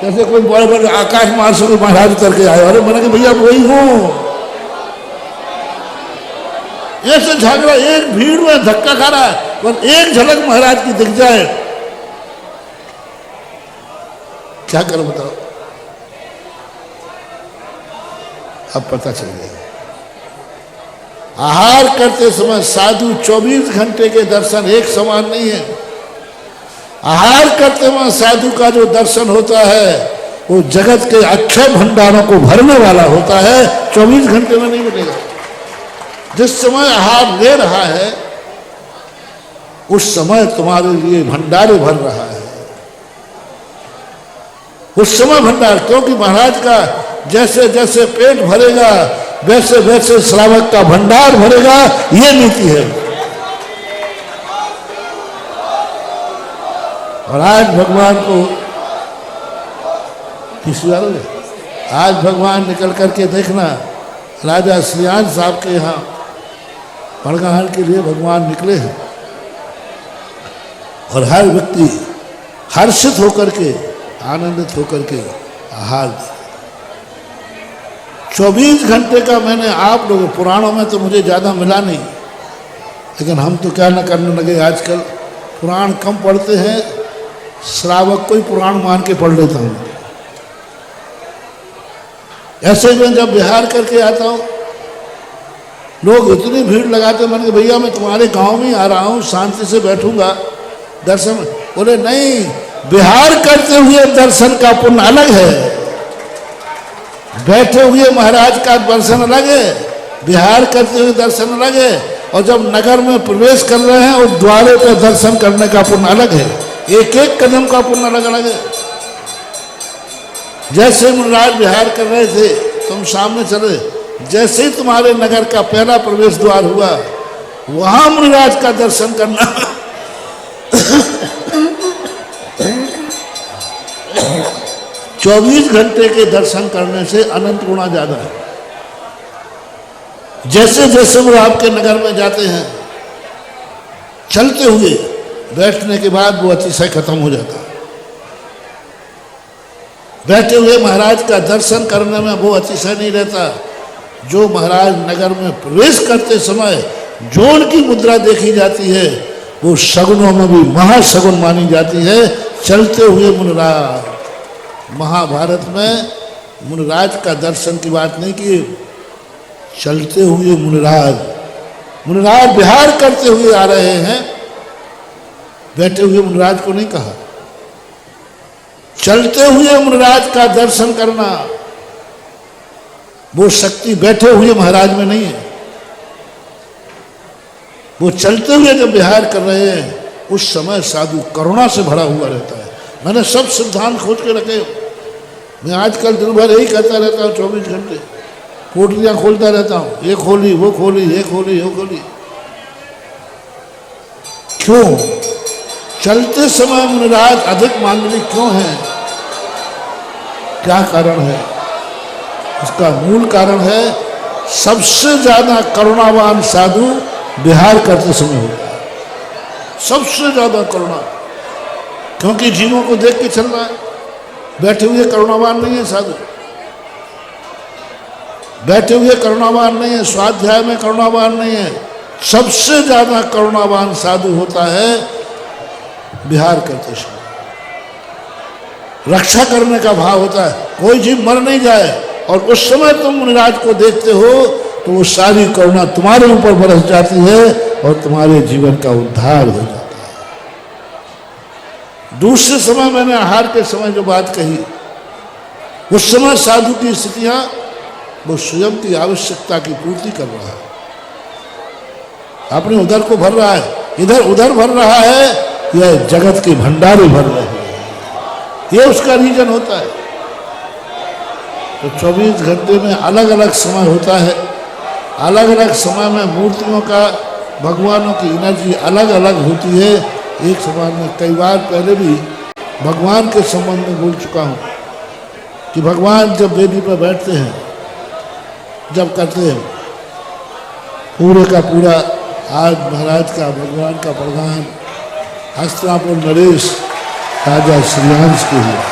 जैसे कोई बड़े बड़े आकाश मार्ग से महाराज करके आए। अरे मैंने कहा भैया वही हूं, ऐसे झांक रहा, एक भीड़ में धक्का खा रहा है, पर एक झलक महाराज की दिख जाए, क्या करो बताओ। अब पता चल गया, आहार करते समय साधु 24 घंटे के दर्शन एक समान नहीं है। आहार करते समय साधु का जो दर्शन होता है वो जगत के अक्षय भंडारों को भरने वाला होता है, 24 घंटे में नहीं मिलेगा। जिस समय आहार ले रहा है उस समय तुम्हारे लिए भंडारे भर रहा है, उस समय भंडार, क्योंकि महाराज का जैसे जैसे पेट भरेगा वैसे वैसे श्रावक का भंडार भरेगा, ये नीति है। और आज भगवान को किसी बार आज भगवान निकल करके देखना, राजा श्रीयान साहब के यहाँ परगाहन के लिए भगवान निकले हैं और हर व्यक्ति हर्षित होकर के आनंदित होकर के आहार दे। 24 घंटे का मैंने आप लोगों, पुराणों में तो मुझे ज़्यादा मिला नहीं, लेकिन हम तो क्या न करने लगे आजकल, पुराण कम पढ़ते हैं, श्रावक को ही पुराण मान के पढ़ लेता हूँ। ऐसे ही मैं जब बिहार करके आता हूँ, लोग इतनी भीड़ लगाते, मैंने कहा भैया मैं तुम्हारे गांव में आ रहा हूँ, शांति से बैठूंगा दर्शन। बोले नहीं, बिहार करते हुए दर्शन का पुण्य अलग है, बैठे हुए महाराज का दर्शन अलग है, बिहार करते हुए दर्शन अलग है, और जब नगर में प्रवेश कर रहे हैं उस द्वारे पर दर्शन करने का पुण्य अलग है। एक एक कदम का पुण्य अलग अलग है। जैसे मुनिराज विहार कर रहे थे, तुम सामने चले, जैसे ही तुम्हारे नगर का पहला प्रवेश द्वार हुआ, वहां मुनिराज का दर्शन करना 24 घंटे के दर्शन करने से अनंत गुना ज्यादा है। जैसे जैसे वो आपके नगर में जाते हैं, चलते हुए बैठने के बाद वो अतिशय खत्म हो जाता है। बैठे हुए महाराज का दर्शन करने में वो अतिशय नहीं रहता, जो महाराज नगर में प्रवेश करते समय जो उनकी मुद्रा देखी जाती है वो शगुनों में भी महाशगुन मानी जाती है। चलते हुए मुनिराज, महाभारत में मुनिराज का दर्शन की बात नहीं की, चलते हुए मुनिराज, मुनिराज विहार करते हुए आ रहे हैं, बैठे हुए मुनिराज को नहीं कहा। चलते हुए मुनिराज का दर्शन करना, वो शक्ति बैठे हुए महाराज में नहीं है। वो चलते हुए जब विहार कर रहे हैं उस समय साधु करुणा से भरा हुआ रहता है। मैंने सब सिद्धांत खोज के रखे। मैं आजकल दिन भर यही करता रहता हूँ, 24 घंटे कोठरियाँ खोलता रहता हूँ, ये खोली वो खोली, ये खोली वो खोली। क्यों? चलते समय मुनिराज अधिक मांगलिक क्यों है? क्या कारण है? इसका मूल कारण है सबसे ज्यादा करुणावान साधु विहार करते समय होता है, सबसे ज्यादा करुणा, क्योंकि जीवों को देख के चल रहा है। बैठे हुए करुणावान नहीं है साधु, बैठे हुए करुणावान नहीं है, स्वाध्याय में करुणावान नहीं है। सबसे ज्यादा करुणावान साधु होता है विहार करते समय, रक्षा करने का भाव होता है, कोई जीव मर नहीं जाए। और उस समय तुम मुनिराज को देखते हो तो वो सारी करुणा तुम्हारे ऊपर बरस जाती है और तुम्हारे जीवन का उद्धार हो जाता है। दूसरे समय मैंने आहार के समय जो बात कही, उस समय साधु की स्थितियां वो स्वयं की आवश्यकता की पूर्ति कर रहा है, अपने उदर को भर रहा है, इधर उधर भर रहा है, यह जगत के भंडारे भर रहे हैं, ये उसका रीजन होता है। तो 24 घंटे में अलग अलग समय होता है, अलग अलग समय में मूर्तियों का, भगवानों की एनर्जी अलग अलग होती है। एक समय में कई बार पहले भी भगवान के संबंध में बोल चुका हूँ कि भगवान जब वेदी पर बैठते हैं, जब करते हैं पूरे का पूरा, आज महाराज का, भगवान का प्रधान हस्तिनापुर नरेश राजा श्रीयांश के हुआ।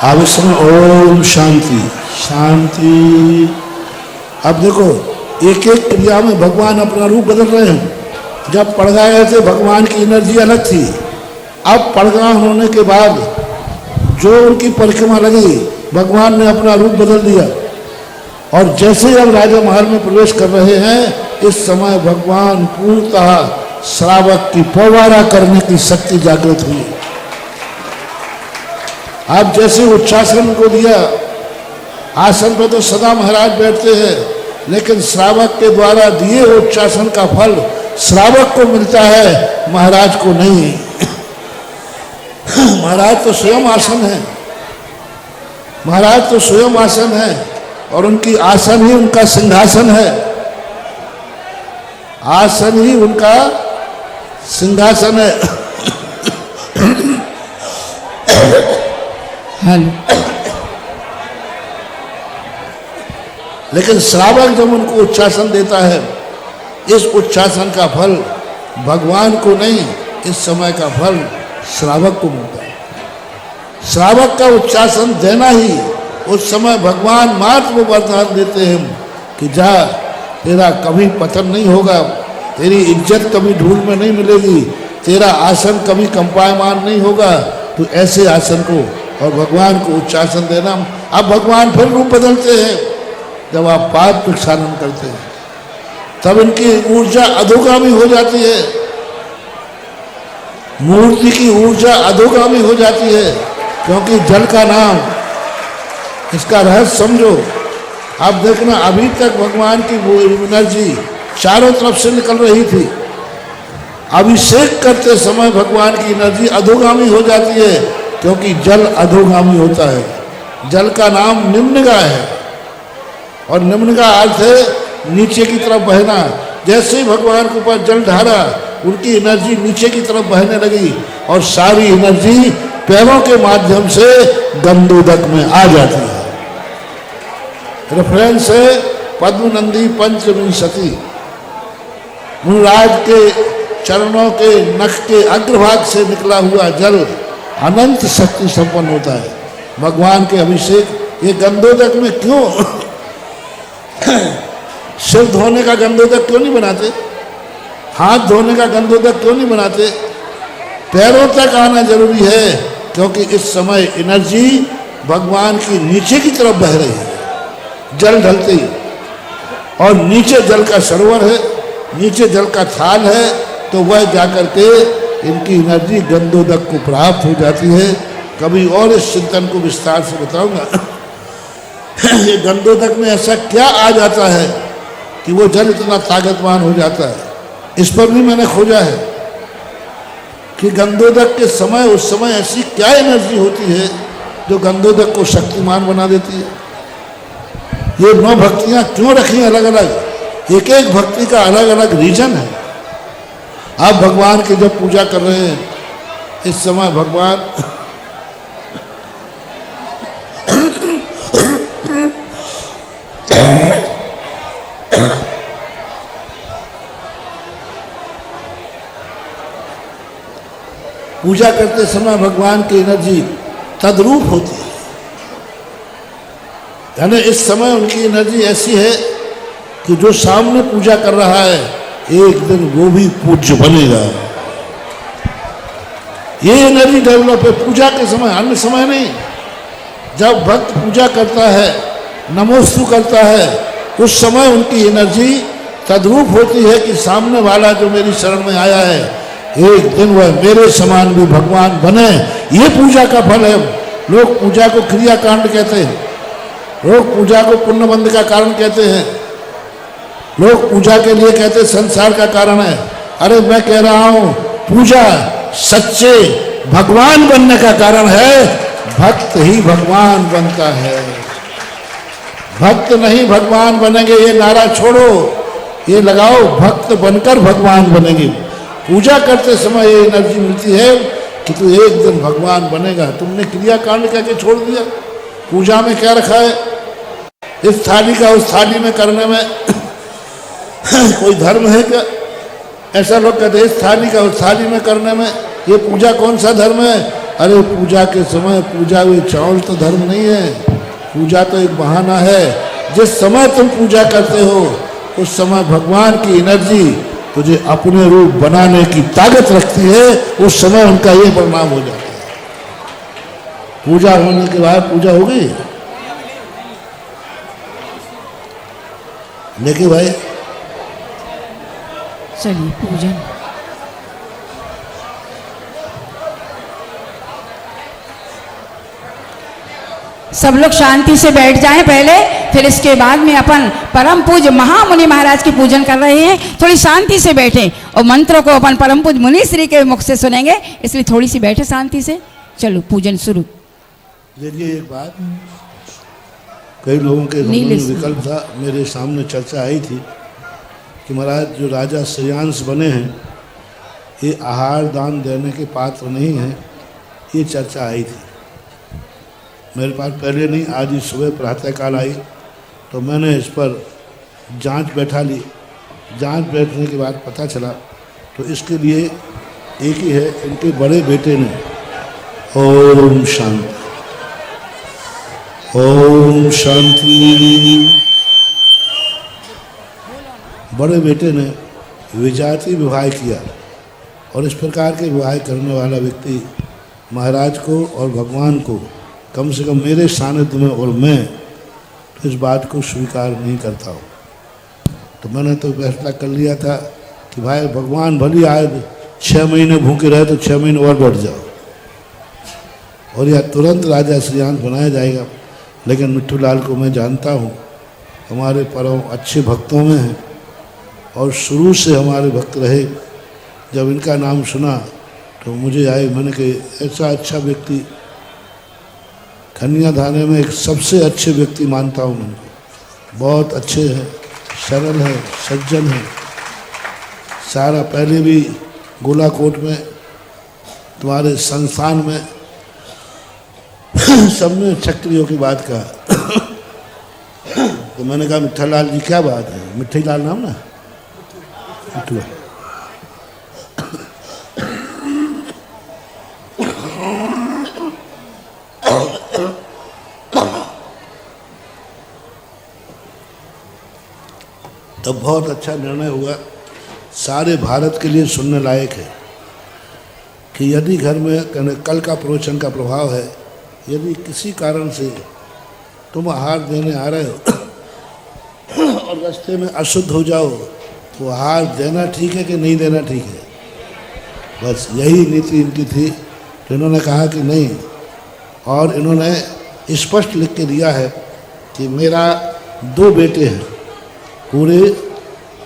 अब इस समय ओम शांति शांति। अब देखो एक एक क्रिया में भगवान अपना रूप बदल रहे हैं। जब पड़गा गए थे भगवान की एनर्जी अलग थी, अब पड़गा होने के बाद जो उनकी परिक्रमा लगी भगवान ने अपना रूप बदल दिया। और जैसे अब राजा महल में प्रवेश कर रहे हैं, इस समय भगवान पूर्णतः श्रावक की पवारा करने की शक्ति जागृत हुई। आप जैसे उच्चासन को दिया, आसन पर तो सदा महाराज बैठते हैं, लेकिन श्रावक के द्वारा दिए उच्चासन का फल श्रावक को मिलता है, महाराज को नहीं। महाराज तो स्वयं आसन है, महाराज तो स्वयं आसन है और उनकी आसन ही उनका सिंहासन है, आसन ही उनका सिंहासन है। लेकिन श्रावक जब उनको उच्चासन देता है, इस उच्चासन का फल भगवान को नहीं, इस समय का फल श्रावक को मिलता है। श्रावक का उच्चासन देना ही उस समय भगवान मात्र वो वरदान देते हैं कि जा, तेरा कभी पतन नहीं होगा, तेरी इज्जत कभी धूल में नहीं मिलेगी, तेरा आसन कभी कंपायमान नहीं होगा। तो ऐसे आसन को और भगवान को उच्चासन देना। अब भगवान फिर रूप बदलते हैं, जब आप पाद प्रक्षालन करते हैं तब इनकी ऊर्जा अधोगामी हो जाती है, मूर्ति की ऊर्जा अधोगामी हो जाती है, क्योंकि जल का नाम, इसका रहस्य समझो। आप देखना अभी तक भगवान की वो एनर्जी चारों तरफ से निकल रही थी, अभिषेक करते समय भगवान की एनर्जी अधोगामी हो जाती है, क्योंकि जल अधोगामी होता है। जल का नाम निम्नगा है, और निम्न का अर्थ है नीचे की तरफ बहना। जैसे ही भगवान के ऊपर जल ढारा, उनकी एनर्जी नीचे की तरफ बहने लगी, और सारी एनर्जी पैरों के माध्यम से गंधोदक में आ जाती है। रेफरेंस है पद्मनंदी पंचविंशति। मुनिराज के चरणों के नख के अग्रभाग से निकला हुआ जल अनंत शक्ति संपन्न होता है। भगवान के अभिषेक ये गंधोदक में क्यों सिर धोने का गंधोदक क्यों नहीं बनाते, हाथ धोने का गंधोदक क्यों नहीं बनाते? पैरों तक आना जरूरी है, क्योंकि इस समय एनर्जी भगवान की नीचे की तरफ बह रही है जल ढलते ही, और नीचे जल का सरोवर है, नीचे जल का थाल है, तो वह जाकर के इनकी एनर्जी गंधोदक को प्राप्त हो जाती है। कभी और इस चिंतन को विस्तार से बताऊंगा। ये गंधोदक में ऐसा क्या आ जाता है कि वो जल इतना ताकतवान हो जाता है? इस पर भी मैंने खोजा है कि गंधोदक के समय उस समय ऐसी क्या एनर्जी होती है जो गंधोदक को शक्तिमान बना देती है। ये 9 भक्तियां क्यों रखी अलग अलग? एक एक भक्ति का अलग अलग रीजन है। आप भगवान की जब पूजा कर रहे हैं, इस समय भगवान पूजा करते समय भगवान की एनर्जी तद्रूप होती है, यानी इस समय उनकी एनर्जी ऐसी है कि जो सामने पूजा कर रहा है एक दिन वो भी पूज्य बनेगा। ये एनर्जी डेवलप है पूजा के समय, अन्य समय नहीं। जब भक्त पूजा करता है, नमोस्तु करता है, उस समय उनकी एनर्जी तद्रूप होती है कि सामने वाला जो मेरी शरण में आया है, एक दिन वह मेरे समान भी भगवान बने। ये पूजा का फल है। लोग पूजा को क्रियाकांड कहते हैं, लोग पूजा को पुण्यबंध का कारण कहते हैं, लोग पूजा के लिए कहते संसार का कारण है। अरे मैं कह रहा हूं पूजा सच्चे भगवान बनने का कारण है। भक्त ही भगवान बनता है, भक्त नहीं भगवान बनेंगे। ये नारा छोड़ो, ये लगाओ भक्त बनकर भगवान बनेंगे। पूजा करते समय ये एनर्जी मिलती है कि तू एक दिन भगवान बनेगा। तुमने क्रियाकांड कहकर छोड़ दिया। पूजा में क्या रखा है? इस थाली का उस थाली में करने में कोई धर्म है क्या? ऐसा लोग कहते हैं इस थाली का उस थाली में करने में ये पूजा कौन सा धर्म है? अरे पूजा के समय पूजा हुई चावल तो धर्म नहीं है। पूजा तो एक बहाना है। जिस समय तुम पूजा करते हो उस समय भगवान की एनर्जी तुझे अपने रूप बनाने की ताकत रखती है। उस समय उनका ये परिणाम हो जाता है। पूजा होने के बाद पूजा हो गई। लेकिन भाई चलिए पूजन। सब लोग शांति से बैठ जाएं पहले, फिर इसके बाद में अपन परम पूज्य महामुनि महाराज की पूजन कर रहे हैं। थोड़ी शांति से बैठे और मंत्रों को अपन परम पूज्य मुनि श्री के मुख से सुनेंगे, इसलिए थोड़ी सी बैठे शांति से। चलो पूजन शुरू। देखिए एक बात, कई लोगों के मन में विकल्प था, मेरे सामने चर्चा आई थी कि महाराज जो राजा श्रेयांश बने हैं ये आहार दान देने के पात्र नहीं हैं। ये चर्चा आई थी मेरे पास पहले नहीं, आज ही सुबह प्रातःकाल आई, तो मैंने इस पर जांच बैठा ली। जांच बैठने के बाद पता चला तो इसके लिए एक ही है, इनके बड़े बेटे ने ओम शांति ओम शांति, बड़े बेटे ने विजाति विवाह किया। और इस प्रकार के विवाह करने वाला व्यक्ति महाराज को और भगवान को कम से कम मेरे सानिध्य में और मैं तो इस बात को स्वीकार नहीं करता हूँ। तो मैंने तो फैसला कर लिया था कि भाई भगवान भली आए 6 महीने भूखे रहे तो 6 महीने और बढ़ जाओ, और यह तुरंत राजा श्रेयांश बनाया जाएगा। लेकिन मिट्टू लाल को मैं जानता हूँ, हमारे परम अच्छे भक्तों में हैं और शुरू से हमारे भक्त रहे। जब इनका नाम सुना तो मुझे आए, मैंने कहा ऐसा अच्छा व्यक्ति खनिया थाने में एक सबसे अच्छे व्यक्ति मानता हूँ उनको। बहुत अच्छे हैं, सरल है, सज्जन है। सारा पहले भी गोलाकोट में तुम्हारे संस्थान में सबने चक्रियों की बात कहा। तो मैंने कहा मिट्ठा लाल जी क्या बात है, मिट्टी लाल नाम ना मिट्टू। तब बहुत अच्छा निर्णय हुआ, सारे भारत के लिए सुनने लायक है कि यदि घर में कल का प्रवचन का प्रभाव है, यदि किसी कारण से तुम आहार देने आ रहे हो और रास्ते में अशुद्ध हो जाओ तो आहार देना ठीक है कि नहीं देना ठीक है। बस यही नीति इनकी थी। तो इन्होंने कहा कि नहीं, और इन्होंने स्पष्ट लिख के दिया है कि मेरा 2 बेटे हैं, पूरे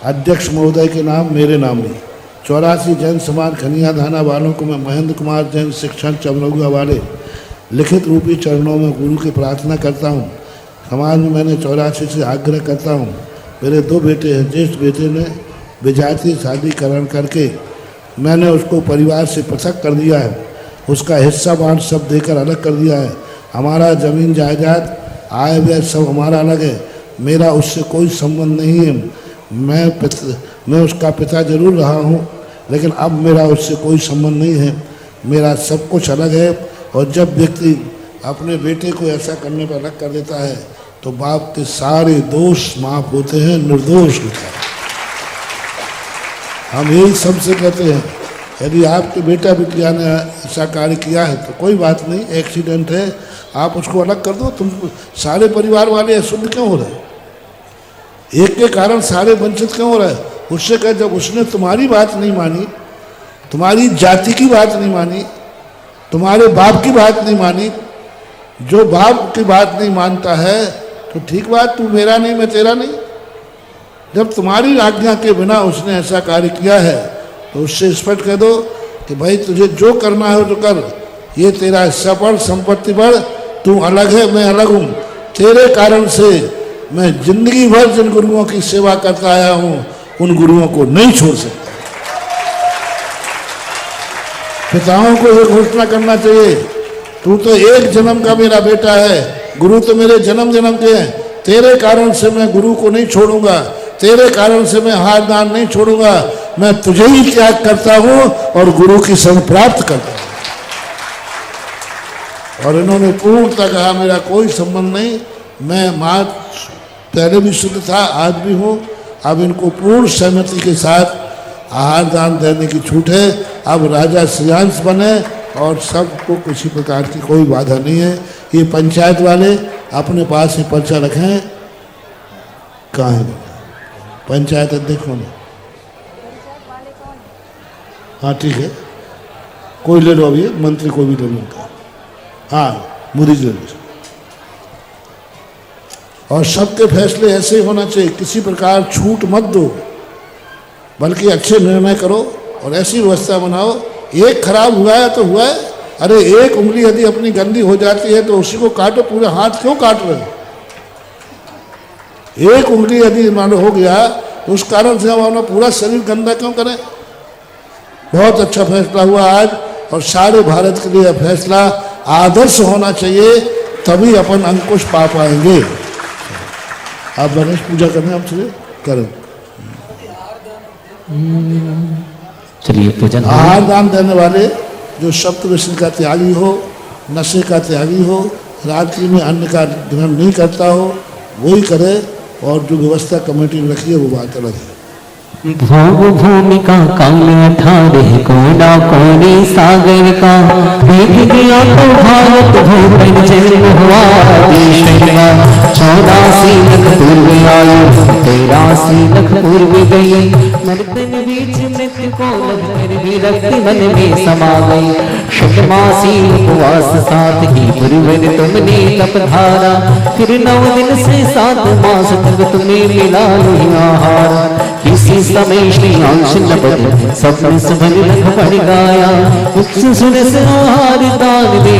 अध्यक्ष महोदय के नाम मेरे नाम में। 84 जैन समाज खनिया थाना वालों को मैं महेंद्र कुमार जैन शिक्षण चमरौगा वाले लिखित रूपी चरणों में गुरु की प्रार्थना करता हूँ। समाज में मैंने 84 से आग्रह करता हूँ, मेरे 2 बेटे हैं, ज्येष्ठ बेटे ने विजातीय शादीकरण करके मैंने उसको परिवार से पृथक कर दिया है, उसका हिस्सा बांट सब देकर अलग कर दिया है। हमारा ज़मीन जायदाद आय व्यय सब हमारा अलग है, मेरा उससे कोई संबंध नहीं है। मैं उसका पिता जरूर रहा हूँ, लेकिन अब मेरा उससे कोई संबंध नहीं है, मेरा सब कुछ अलग है। और जब व्यक्ति अपने बेटे को ऐसा करने पर अलग कर देता है तो बाप के सारे दोष माफ होते हैं, निर्दोष होता है। हम यही सबसे कहते हैं, यदि आपके बेटा बिटिया ने ऐसा कार्य किया है तो कोई बात नहीं, एक्सीडेंट है, आप उसको अलग कर दो। तुम सारे परिवार वाले अशुद्ध क्यों हो रहे? एक के कारण सारे वंचित क्यों हो रहे हैं? उससे कहे जब उसने तुम्हारी बात नहीं मानी, तुम्हारी जाति की बात नहीं मानी, तुम्हारे बाप की बात नहीं मानी, जो बाप की बात नहीं मानता है तो ठीक बात, तू मेरा नहीं मैं तेरा नहीं। जब तुम्हारी आज्ञा के बिना उसने ऐसा कार्य किया है तो उससे स्पष्ट कह दो कि भाई तुझे जो करना है तो कर, ये तेरा हिस्सा पर संपत्ति पर, तू अलग है मैं अलग हूँ, तेरे कारण से मैं जिंदगी भर जिन गुरुओं की सेवा करता आया हूँ उन गुरुओं को नहीं छोड़ सकता। पिताओं को ये घोषणा करना चाहिए, तू तो एक जन्म का मेरा बेटा है, गुरु तो मेरे जन्म जन्म के हैं, तेरे कारण से मैं गुरु को नहीं छोड़ूंगा, तेरे कारण से मैं हार दान नहीं छोड़ूंगा, मैं तुझे ही त्याग करता हूं और गुरु की संग प्राप्त करता हूं। और इन्होंने पूर्णतः कहा मेरा कोई संबंध नहीं, मैं मां पहले भी शुद्ध था आज भी हूँ। अब इनको पूर्ण सहमति के साथ आहार दान देने की छूट है। अब राजा श्रेयांश बने और सबको किसी प्रकार की कोई बाधा नहीं है। ये पंचायत वाले अपने पास ही पर्चा रखें। कहाँ है पंचायत अध्यक्ष होने? हाँ ठीक है, कोई ले लो, अभी मंत्री को भी ले लो उनका। हाँ मोदी जी ले लो। और सबके फैसले ऐसे ही होना चाहिए, किसी प्रकार छूट मत दो, बल्कि अच्छे निर्णय करो और ऐसी व्यवस्था बनाओ। एक खराब हुआ है तो हुआ है, अरे एक उंगली यदि अपनी गंदी हो जाती है तो उसी को काटो, पूरे हाथ क्यों काट रहे हो? एक उंगली यदि मानो हो गया तो उस कारण से हम अपना पूरा शरीर गंदा क्यों करें? बहुत अच्छा फैसला हुआ आज, और सारे भारत के लिए फैसला आदर्श होना चाहिए, तभी अपन अंकुश पा पाएंगे। आप गणेश पूजा करने हम चले करें। चलिए पूजन। आहार दान देने वाले जो सप्त व्यसन का त्यागी हो, नशे का त्यागी हो, रात्रि में अन्न का ग्रहण नहीं करता हो, वही करे। और जो व्यवस्था कमेटी ने रखी है वो बात अलग है। भोग भूमिका काले थारे कोना कोने सागर का भीग गया तो भारत भूपन जन्म हुआ देश का 84 लख पूर्व आयु 83 लख पूर्व गई नरतन बीच मृत्यु को लग कर भी रक्ति मन में समा गई शुक्मासी उपवास साथ ही पूर्वन तुमने तप धारा फिर 9 दिन से 7 मास तक तुम्हें मिला नहीं आहार इसी समय श्री आंश नबद सपन सुभन लख बढ़ गाया मुझसे सुन से आहार दान दे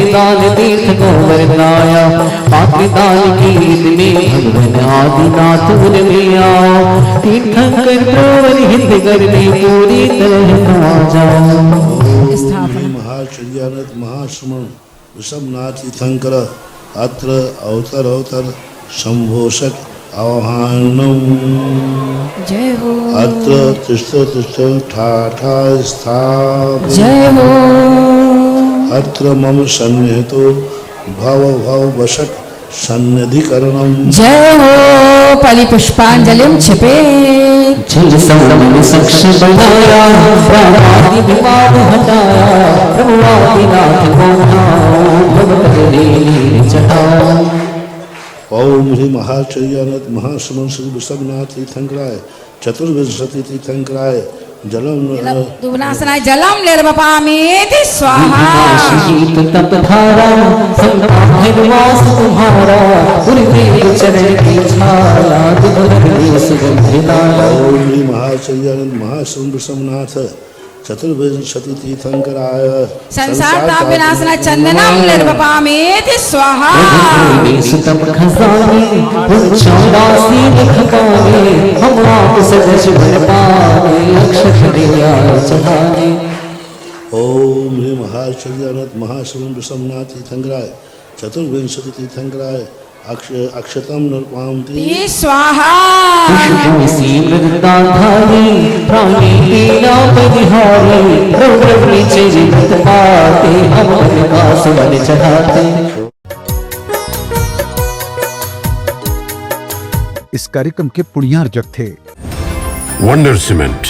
तीर्थ को वरदाया पापी दान की ईद में भगवान आदिनाथ उन में आओ तीर्थंकर प्रवर हित करने पूरी तरह आ जाओ। महाचर्यानंद महाश्रमण ऋषभनाथ तीर्थंकर अत्र अवतर संभोषक आह्वानम जय हो अत्र तिष्ठ ठाठा स्थाप जय हो अत्र मम सन्निहितो भव वशक सन्निधिकरणम जय हो पलि पुष्पांजलिम छिपे जिन समन सक्ष बनाया प्राणादि विवाद हटाया प्रभु आदिनाथ को भगवत लीला चढ़ाओ। ओम श्री महाचर्यानंद महाश्रमण श्री ऋषभनाथ तीर्थंकराय चतुर्विंशति तीर्थंकराय जलम दुबनासनाय जलम निर्वपामेति स्वाहा शीत तप धारा संतानवास तुम्हारा गुरुदेव चरण की छाया दुर्लभ सुगंध लाया। ओम श्री महाचर्यानंद महाश्रमण ऋषभनाथ चतुर्विंशति तीर्थंकराय संसार ताप विनाशनाय चंदनम निर्वपामेति स्वाहा सुतम खजाने चौरासी लखकाने हम आप सदस्य बन पाए अक्षर दिया चढ़ाने। ओम श्री महाचर्यानंद महाश्रमण ऋषभनाथ तीर्थंकराय चतुर्विंशति तीर्थंकराय अक्षतम नृपामति स्वाहा खुशबू मृदाधारी प्राणी पीला परिहारी रौद्र चरित पाते हम का सुमन चढ़ाते। इस कार्यक्रम के पुण्यार्जक थे वंडर सीमेंट,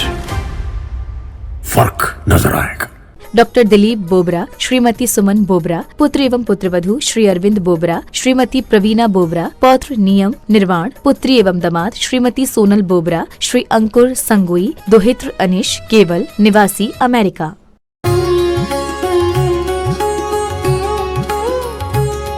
फर्क नजर आएगा। डॉक्टर दिलीप बोबरा, श्रीमती सुमन बोबरा, पुत्र एवं पुत्रवधू श्री अरविंद बोबरा, श्रीमती प्रवीणा बोबरा, पौत्र नियम निर्वाण, पुत्री एवं दामाद श्रीमती सोनल बोबरा, श्री अंकुर संगोई, दोहित्र अनिश केवल, निवासी अमेरिका।